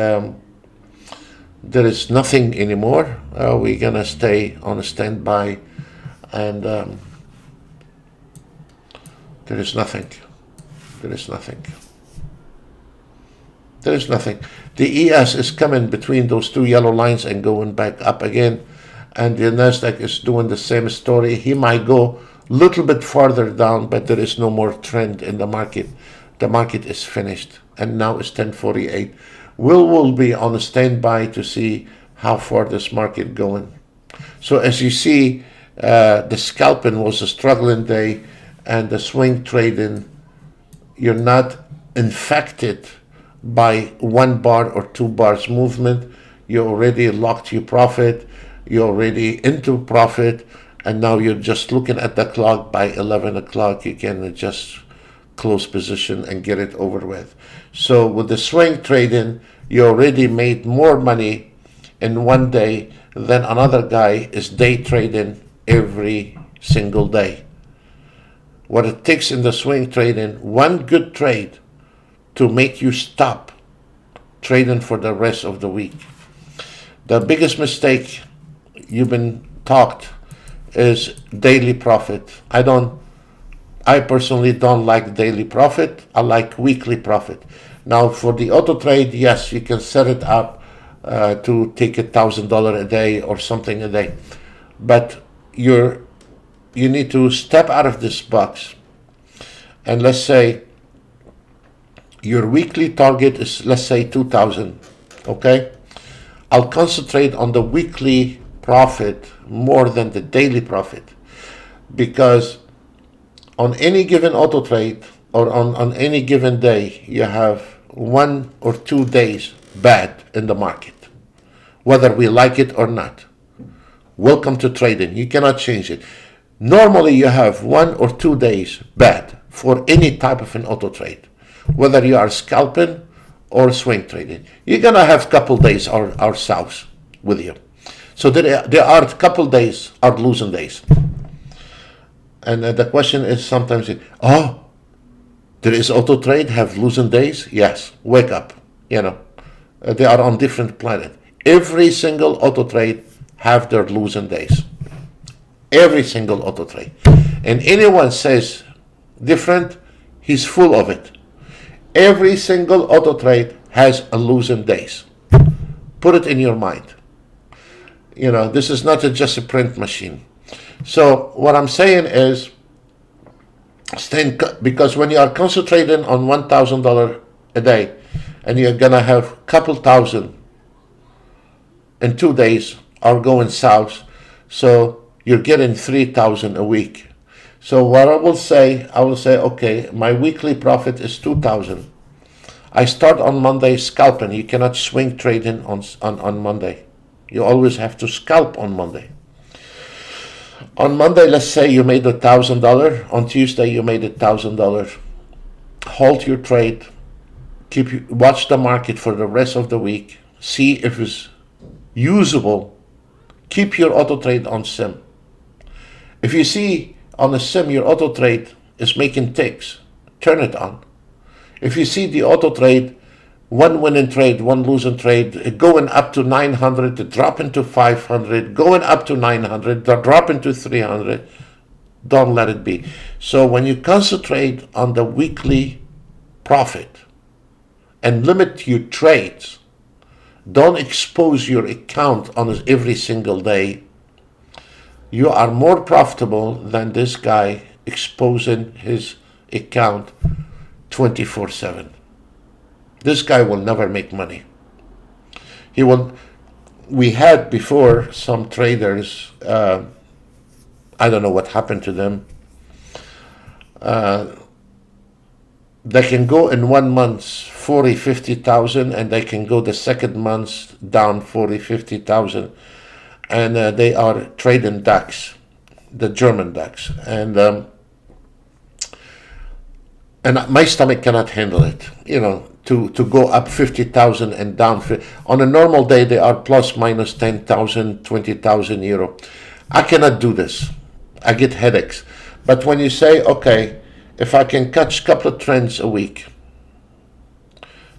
S1: there is nothing anymore. We're going to stay on a standby, and there is nothing. There is nothing. There is nothing. The ES is coming between those two yellow lines and going back up again. And the Nasdaq is doing the same story. He might go a little bit farther down, but there is no more trend in the market. The market is finished. And now it's 10:48. We'll be on a standby to see how far this market going. So as you see, the scalping was a struggling day, and the swing trading, you're not infected by 1 bar or 2 bars movement. You already locked your profit. You're already into profit, and now you're just looking at the clock. By 11 o'clock, you can just close position and get it over with. So with the swing trading, you already made more money in one day than another guy is day trading every single day. What it takes in the swing trading, one good trade to make you stop trading for the rest of the week. The biggest mistake you've been taught is daily profit. I personally don't like daily profit. I like weekly profit. Now for the auto trade, yes, you can set it up to take $1,000 a day or something a day, but you need to step out of this box. And let's say your weekly target is, let's say, 2,000. Okay, I'll concentrate on the weekly profit more than the daily profit, because on any given auto trade or on any given day, you have 1 or 2 days bad in the market, whether we like it or not. Welcome to trading. You cannot change it. Normally you have 1 or 2 days bad for any type of an auto trade, whether you are scalping or swing trading. You're gonna have couple days or south with you. So there are a couple days are losing days. And the question is sometimes, there is auto trade have losing days? Yes, wake up. They are on different planet. Every single auto trade have their losing days. Every single auto trade. And anyone says different, he's full of it. Every single auto trade has a losing days. Put it in your mind. This is not just a print machine. So what I'm saying is, because when you are concentrating on $1,000 a day, and you're gonna have a couple thousand in 2 days are going south, so you're getting 3,000 a week. So what I will say, okay, my weekly profit is 2,000. I start on Monday scalping. You cannot swing trading on Monday. You always have to scalp on Monday. On Monday, let's say you made $1,000. On Tuesday, you made $1,000. Hold your trade. Watch the market for the rest of the week. See if it's usable. Keep your auto trade on sim. If you see on a sim your auto trade is making ticks, turn it on. If you see the auto trade, one winning trade, one losing trade, going up to 900, dropping to 500, going up to 900, dropping to 300, don't let it be. So when you concentrate on the weekly profit and limit your trades, don't expose your account on every single day. You are more profitable than this guy exposing his account 24/7. This guy will never make money. He will. We had before some traders, I don't know what happened to them. They can go in 1 month 40, 50,000, and they can go the second month down 40, 50,000. And they are trading DAX, the German DAX. And my stomach cannot handle it, to go up 50,000 and down. On a normal day, they are plus minus 10,000, 20,000 euro. I cannot do this. I get headaches. But when you say, okay, if I can catch a couple of trends a week,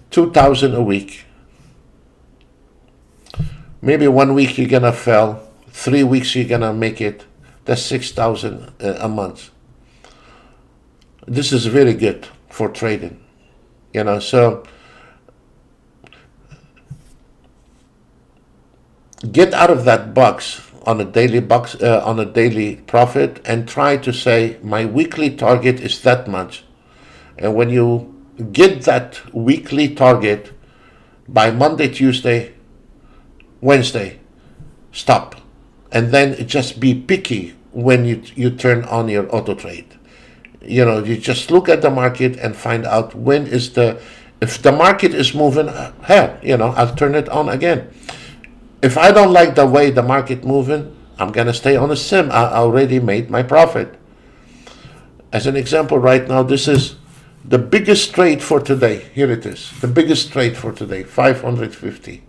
S1: 2,000 a week, maybe 1 week you're gonna fail, 3 weeks you're gonna make it, that's 6,000 a month. This is very good for trading, so get out of that box on a daily profit and try to say my weekly target is that much. And when you get that weekly target by Monday, Tuesday, Wednesday, stop. And then just be picky when you turn on your auto trade. You just look at the market and find out if the market is moving, hell, I'll turn it on again. If I don't like the way the market moving, I'm gonna stay on a sim. I already made my profit. As an example, right now, this is the biggest trade for today. Here it is, the biggest trade for today, 550.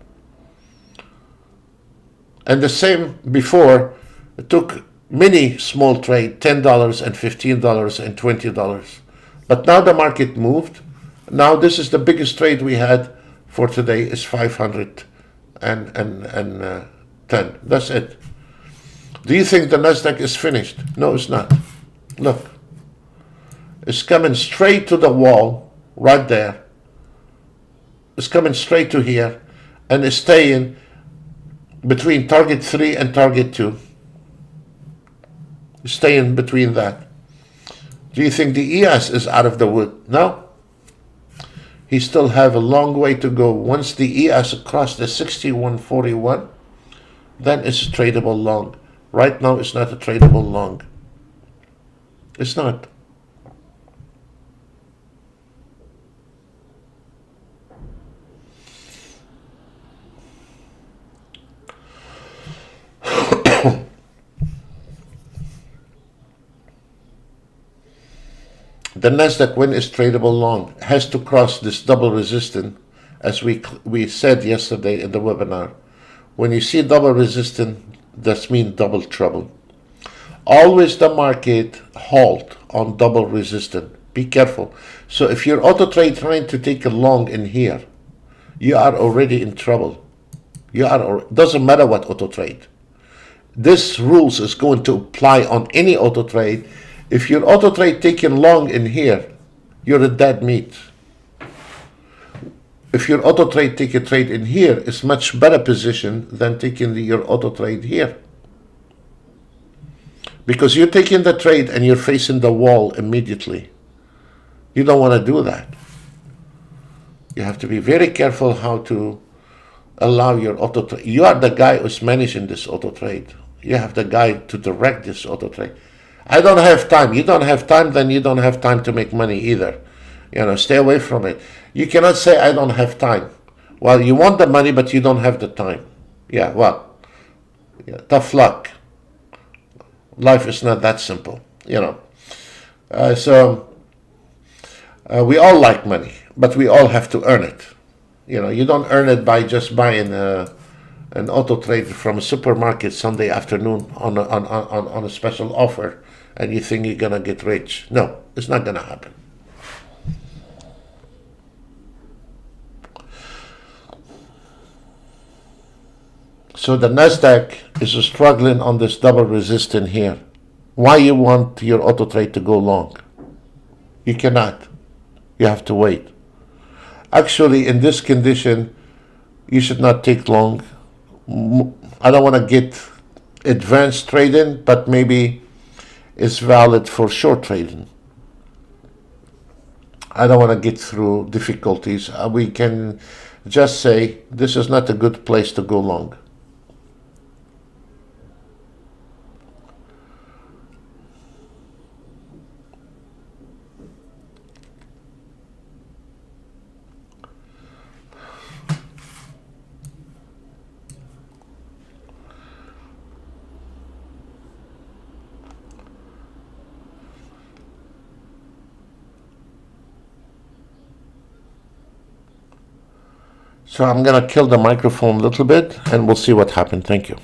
S1: And the same before, it took many small trade, $10 and $15 and $20. But now the market moved. Now this is the biggest trade we had for today is 510. That's it. Do you think the Nasdaq is finished? No, it's not. Look, it's coming straight to the wall right there. It's coming straight to here, and it's staying between target 3 and target 2. Stay in between that. Do you think the ES is out of the wood? No. He still have a long way to go. Once the ES across the 6141, then it's a tradable long. Right now, it's not a tradable long. It's not. The Nasdaq, when is tradable long, has to cross this double resistance, as we said yesterday in the webinar. When you see double resistance, that means double trouble. Always the market halt on double resistance. Be careful. So if you're auto trade trying to take a long in here, you are already in trouble. Doesn't matter what auto trade. This rules is going to apply on any auto trade. If your auto trade taking long in here, you're a dead meat. If your auto trade take a trade in here, it's much better position than taking your auto trade here. because you're taking the trade and you're facing the wall immediately. You don't want to do that. You have to be very careful how to allow your auto trade. You are the guy who's managing this auto trade. You have the guy to direct this auto trade. I don't have time. You don't have time, then you don't have time to make money either. Stay away from it. You cannot say I don't have time. Well, you want the money, but you don't have the time. Yeah, well, yeah, tough luck. Life is not that simple. So we all like money, but we all have to earn it. You don't earn it by just buying an auto trade from a supermarket Sunday afternoon on a special offer, and you think you're gonna get rich. No, it's not gonna happen. So the Nasdaq is struggling on this double resistance here. Why you want your auto trade to go long? You cannot. You have to wait. Actually, in this condition, you should not take long. I don't want to get advanced trading, but maybe it's valid for short trading. I don't want to get through difficulties. We can just say this is not a good place to go long. So I'm going to kill the microphone a little bit and we'll see what happened. Thank you.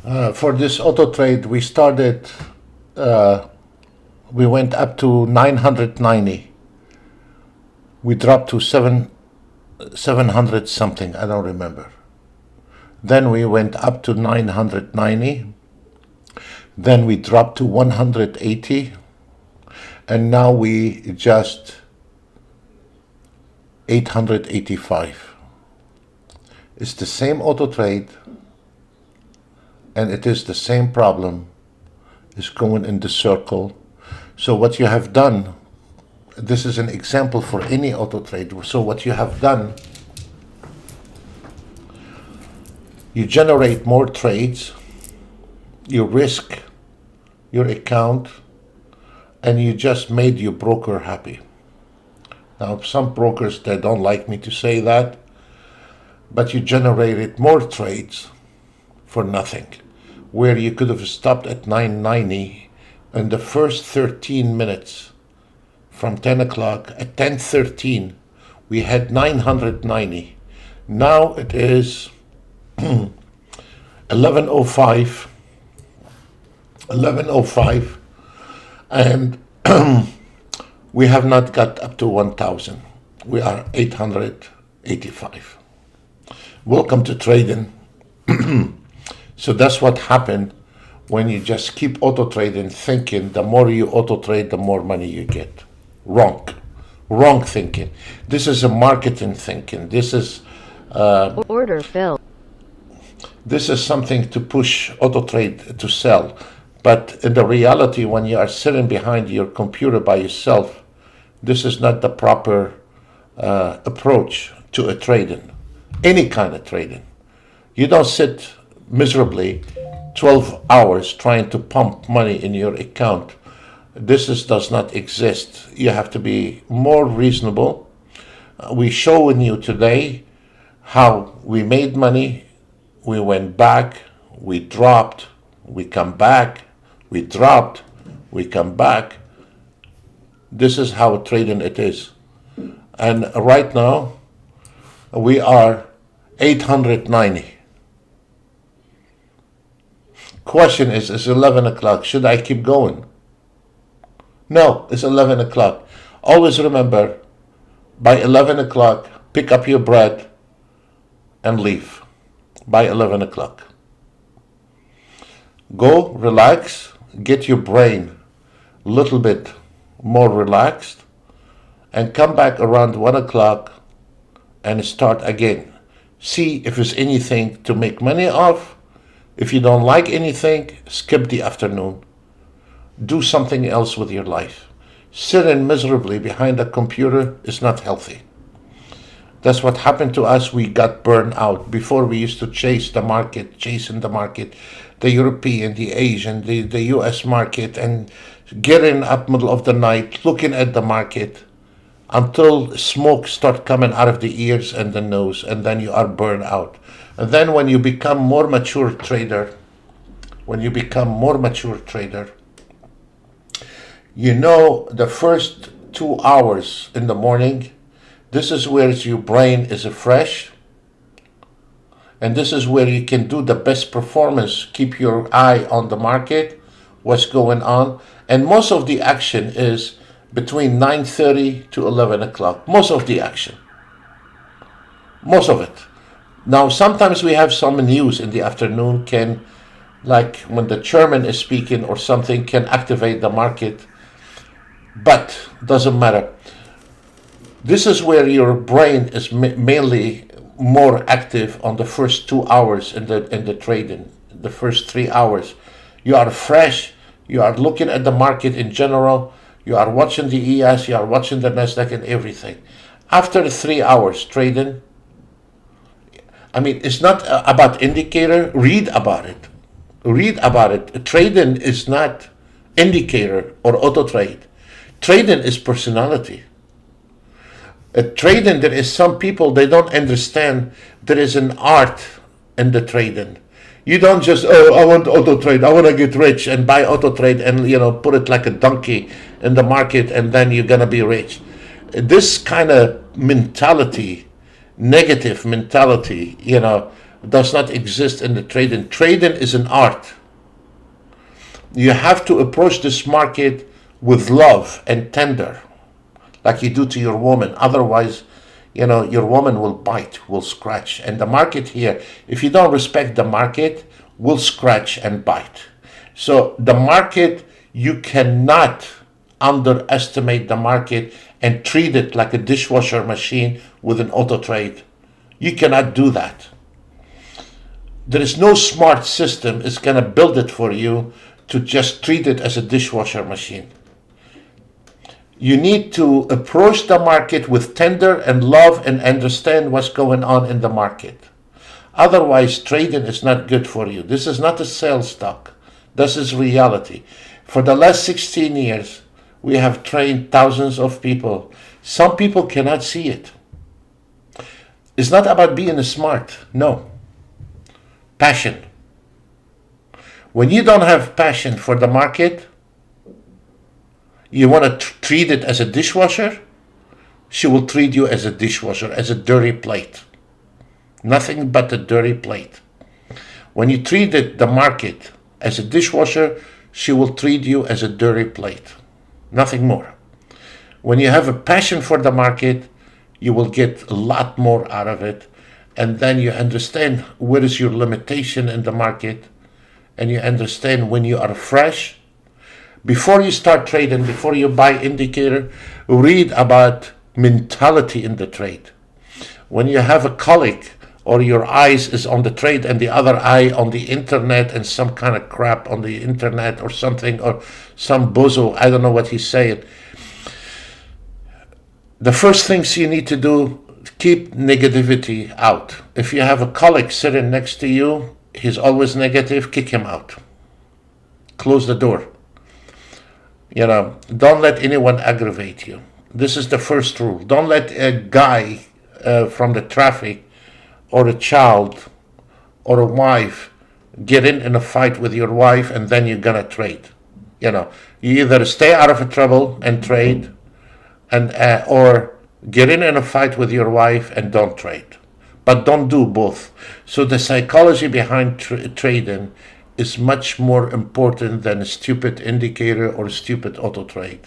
S1: For this auto trade, we started, we went up to 990. We dropped to 700 something, I don't remember. Then we went up to 990. Then we dropped to 180. And now we just 885. It's the same auto trade, and it is the same problem. It's going in the circle. So what you have done, this is an example for any auto trade. So what you have done, you generate more trades, you risk your account, and you just made your broker happy. Now, some brokers, they don't like me to say that, but you generated more trades for nothing, where you could have stopped at 990 in the first 13 minutes from 10 o'clock. At 10:13, we had 990. Now it is 11:05, and we have not got up to 1,000. We are 885. Welcome to trading. So that's what happened when you just keep auto trading, thinking the more you auto trade, the more money you get. Wrong thinking. This is a marketing thinking. This is
S2: order fill.
S1: This is something to push auto trade to sell. But in the reality, when you are sitting behind your computer by yourself, this is not the proper approach to a trading, any kind of trading. You don't sit miserably 12 hours trying to pump money in your account. Does not exist. You have to be more reasonable. We showing you today how we made money. We went back, we dropped, we come back, we dropped, we come back. This is how trading it is. And right now, we are 890. Question is, it's 11 o'clock. Should I keep going? No, it's 11 o'clock. Always remember, by 11 o'clock, pick up your bread and leave. By 11 o'clock. Go, relax, get your brain a little bit more relaxed, and come back around 1 o'clock and start again. See if there's anything to make money off. If you don't like anything, skip the afternoon. Do something else with your life. Sitting miserably behind a computer is not healthy. That's what happened to us. We got burned out. Before, we used to chasing the market, the European, the Asian, the US market, and getting up middle of the night, looking at the market until smoke start coming out of the ears and the nose, and then you are burned out. And then when you become more mature trader, you know the first 2 hours in the morning, this is where your brain is fresh, and this is where you can do the best performance, keep your eye on the market, what's going on, and most of the action is between 9:30 to 11 o'clock, most of the action, most of it. Now, sometimes we have some news in the afternoon like when the chairman is speaking or something, can activate the market, but doesn't matter. This is where your brain is mainly more active on the first 2 hours in the trading. The first 3 hours, you are fresh. You are looking at the market in general. You are watching the ES. You are watching the Nasdaq and everything. After 3 hours trading, I mean, it's not about indicator. Read about it. Trading is not indicator or auto trade. Trading is personality. Trading, there is some people, they don't understand there is an art in the trading. You don't just, I want auto trade, I want to get rich and buy auto trade and, put it like a donkey in the market and then you're going to be rich. This kind of mentality, negative mentality, does not exist in the trading. Trading is an art. You have to approach this market with love and tender, like you do to your woman. Otherwise, your woman will bite, will scratch. And the market here, if you don't respect the market, will scratch and bite. So the market, you cannot underestimate the market and treat it like a dishwasher machine with an auto trade. You cannot do that. There is no smart system is going to build it for you to just treat it as a dishwasher machine. You need to approach the market with tender and love and understand what's going on in the market. Otherwise, trading is not good for you. This is not a sales talk. This is reality. For the last 16 years, we have trained thousands of people. Some people cannot see it. It's not about being smart. No. Passion. When you don't have passion for the market, you want to treat it as a dishwasher, she will treat you as a dishwasher, as a dirty plate. Nothing but a dirty plate. When you treat the market as a dishwasher, she will treat you as a dirty plate. Nothing more. When you have a passion for the market, you will get a lot more out of it. And then you understand where is your limitation in the market. And you understand when you are fresh. Before you start trading, before you buy indicator, read about mentality in the trade. When you have a colleague or your eyes is on the trade and the other eye on the internet and some kind of crap on the internet or something, or some bozo, I don't know what he's saying. The first things you need to do, keep negativity out. If you have a colleague sitting next to you, he's always negative, kick him out. Close the door. Don't let anyone aggravate you. This is the first rule. Don't let a guy from the traffic or a child or a wife get in a fight with your wife and then you're going to trade. You either stay out of trouble and trade or get in a fight with your wife and don't trade. But don't do both. So the psychology behind trading is much more important than a stupid indicator or a stupid auto trade.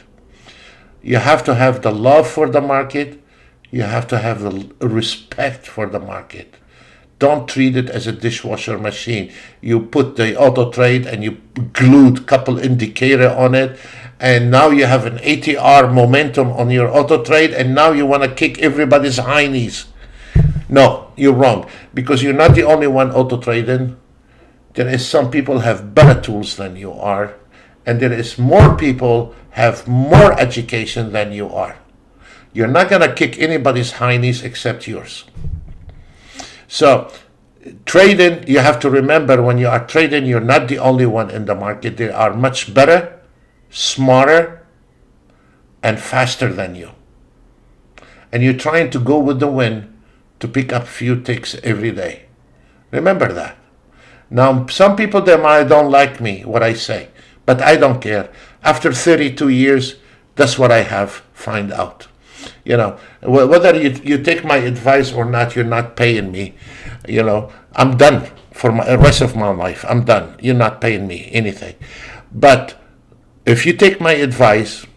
S1: You have to have the love for the market. You have to have the respect for the market. Don't treat it as a dishwasher machine. You put the auto trade and you glued a couple indicator on it, and now you have an ATR momentum on your auto trade, and now you want to kick everybody's heinies. No, you're wrong, because you're not the only one auto trading. There is some people have better tools than you are, and there is more people have more education than you are. You're not going to kick anybody's heinies except yours. So trading, you have to remember when you are trading, you're not the only one in the market. There are much better, smarter, and faster than you. And you're trying to go with the wind to pick up few ticks every day. Remember that. Now, some people, they might don't like me, what I say, but I don't care. After 32 years, that's what I have find out. Whether you take my advice or not, you're not paying me. I'm done for the rest of my life. I'm done. You're not paying me anything. But if you take my advice,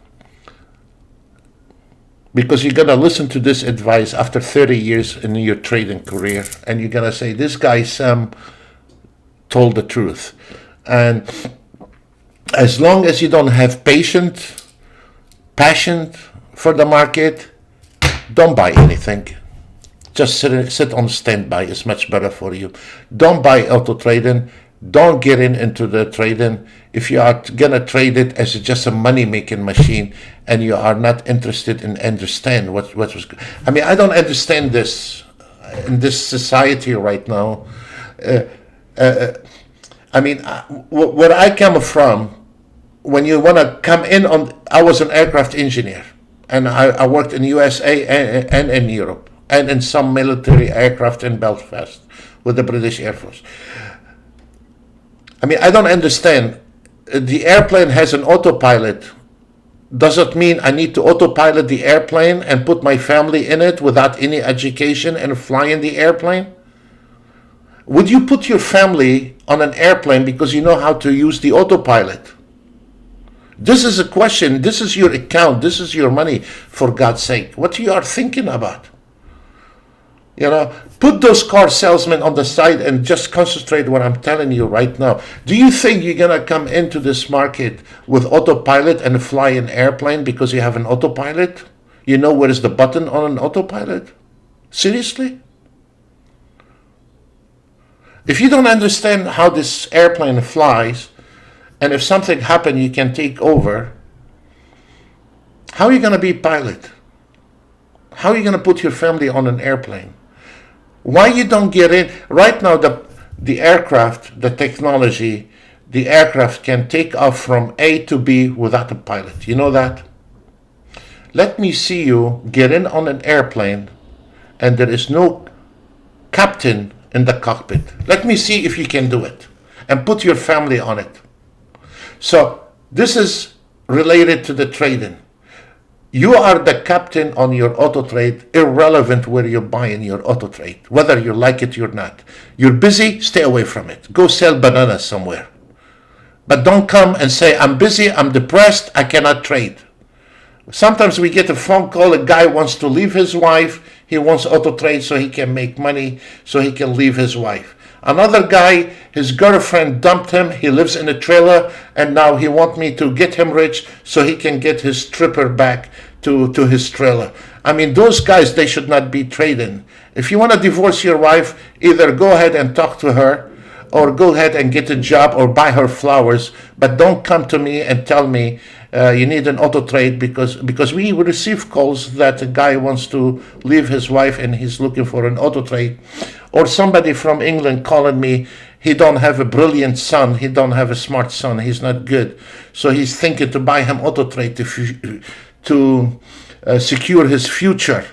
S1: because you're going to listen to this advice after 30 years in your trading career, and you're going to say, this guy, Sam, told the truth. And as long as you don't have passion for the market, don't buy anything. Just sit on standby. It's much better for you. Don't buy auto trading. Don't get into the trading. If you are gonna trade it as just a money making machine and you are not interested in understand what was. I mean, I don't understand this in this society right now. Where I come from, when you want to come in on, I was an aircraft engineer, and I worked in USA and in Europe, and in some military aircraft in Belfast with the British Air Force. I mean, I don't understand. The airplane has an autopilot. Does it mean I need to autopilot the airplane and put my family in it without any education and fly in the airplane? Would you put your family on an airplane because you know how to use the autopilot? This is a question. This is your account. This is your money, for God's sake. What you are thinking about? Put those car salesmen on the side and just concentrate what I'm telling you right now. Do you think you're going to come into this market with autopilot and fly an airplane because you have an autopilot? You know where is the button on an autopilot? Seriously? If you don't understand how this airplane flies, and if something happens, you can take over, how are you going to be pilot? How are you going to put your family on an airplane? Why you don't get in? Right now, the aircraft, the technology, the aircraft can take off from A to B without a pilot. You know that? Let me see you get in on an airplane and there is no captain in the cockpit. Let me see if you can do it and put your family on it. So this is related to the trading. You are the captain on your auto trade, irrelevant where you're buying your auto trade, whether you like it or not. You're busy, stay away from it. Go sell bananas somewhere. But don't come and say, I'm busy, I'm depressed, I cannot trade. Sometimes we get a phone call, a guy wants to leave his wife, he wants auto trade so he can make money, so he can leave his wife. Another guy, his girlfriend dumped him, he lives in a trailer, and now he wants me to get him rich so he can get his stripper back to his trailer. I mean, those guys, they should not be trading. If you want to divorce your wife, either go ahead and talk to her, or go ahead and get a job, or buy her flowers, but don't come to me and tell me you need an auto trade because we receive calls that a guy wants to leave his wife and he's looking for an auto trade. Or somebody from England calling me, he don't have a brilliant son, he don't have a smart son, he's not good. So he's thinking to buy him auto trade to secure his future.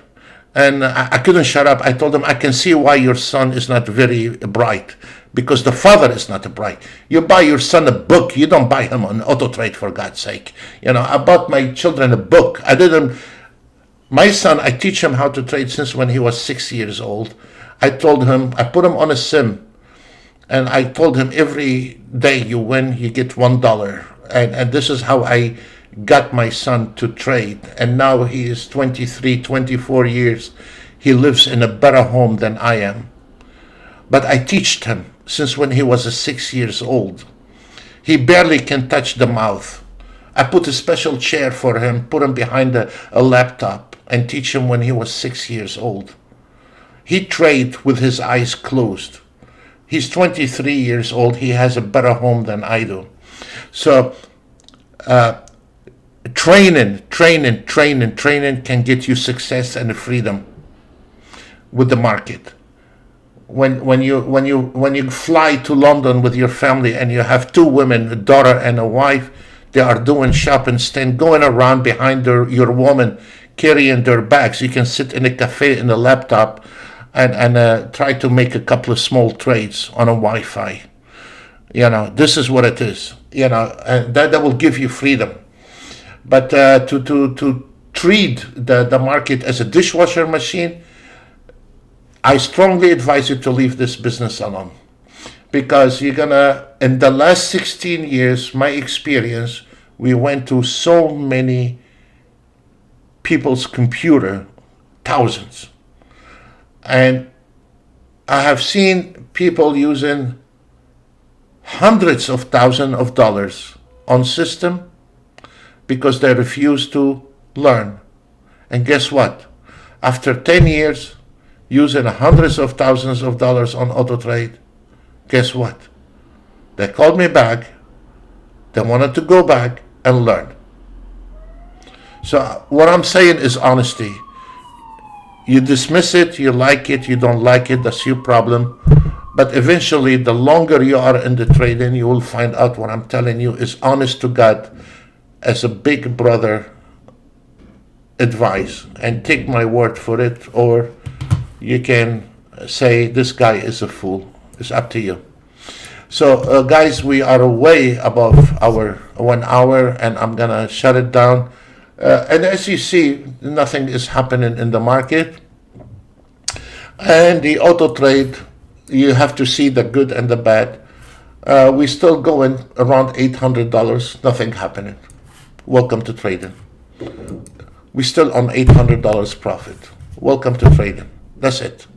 S1: And I couldn't shut up. I told him, I can see why your son is not very bright, because the father is not bright. You buy your son a book, you don't buy him an auto trade, for God's sake. I bought my children a book. My son, I teach him how to trade since when he was 6 years old. I told him, I put him on a sim, and I told him every day you win, you get $1. And this is how I got my son to trade. And now he is 23, 24 years. He lives in a better home than I am. But I taught him since when he was 6 years old. He barely can touch the mouth. I put a special chair for him, put him behind a laptop, and teach him when he was 6 years old. He trade with his eyes closed. He's 23 years old. He has a better home than I do. So training can get you success and freedom with the market. When you fly to London with your family and you have two women, a daughter and a wife, they are doing shopping, going around behind your woman, carrying their bags. You can sit in a cafe in a laptop and try to make a couple of small trades on a Wi-Fi. This is what it is. And that will give you freedom. But to treat the market as a dishwasher machine, I strongly advise you to leave this business alone. Because in the last 16 years, my experience, we went to so many people's computer, thousands. And I have seen people using hundreds of thousands of dollars on system because they refuse to learn. And guess what? After 10 years using hundreds of thousands of dollars on auto trade, guess what? They called me back. They wanted to go back and learn. So what I'm saying is honesty. You dismiss it, you like it, you don't like it, that's your problem. But eventually, the longer you are in the trading, you will find out what I'm telling you is honest to God as a big brother advice. And take my word for it, or you can say this guy is a fool. It's up to you. So guys, we are way above our 1 hour, and I'm gonna shut it down. And as you see, nothing is happening in the market. And the auto trade you have to see the good and the bad. We still going around $800, nothing happening. Welcome to trading. We still on $800 profit. Welcome to trading. That's it.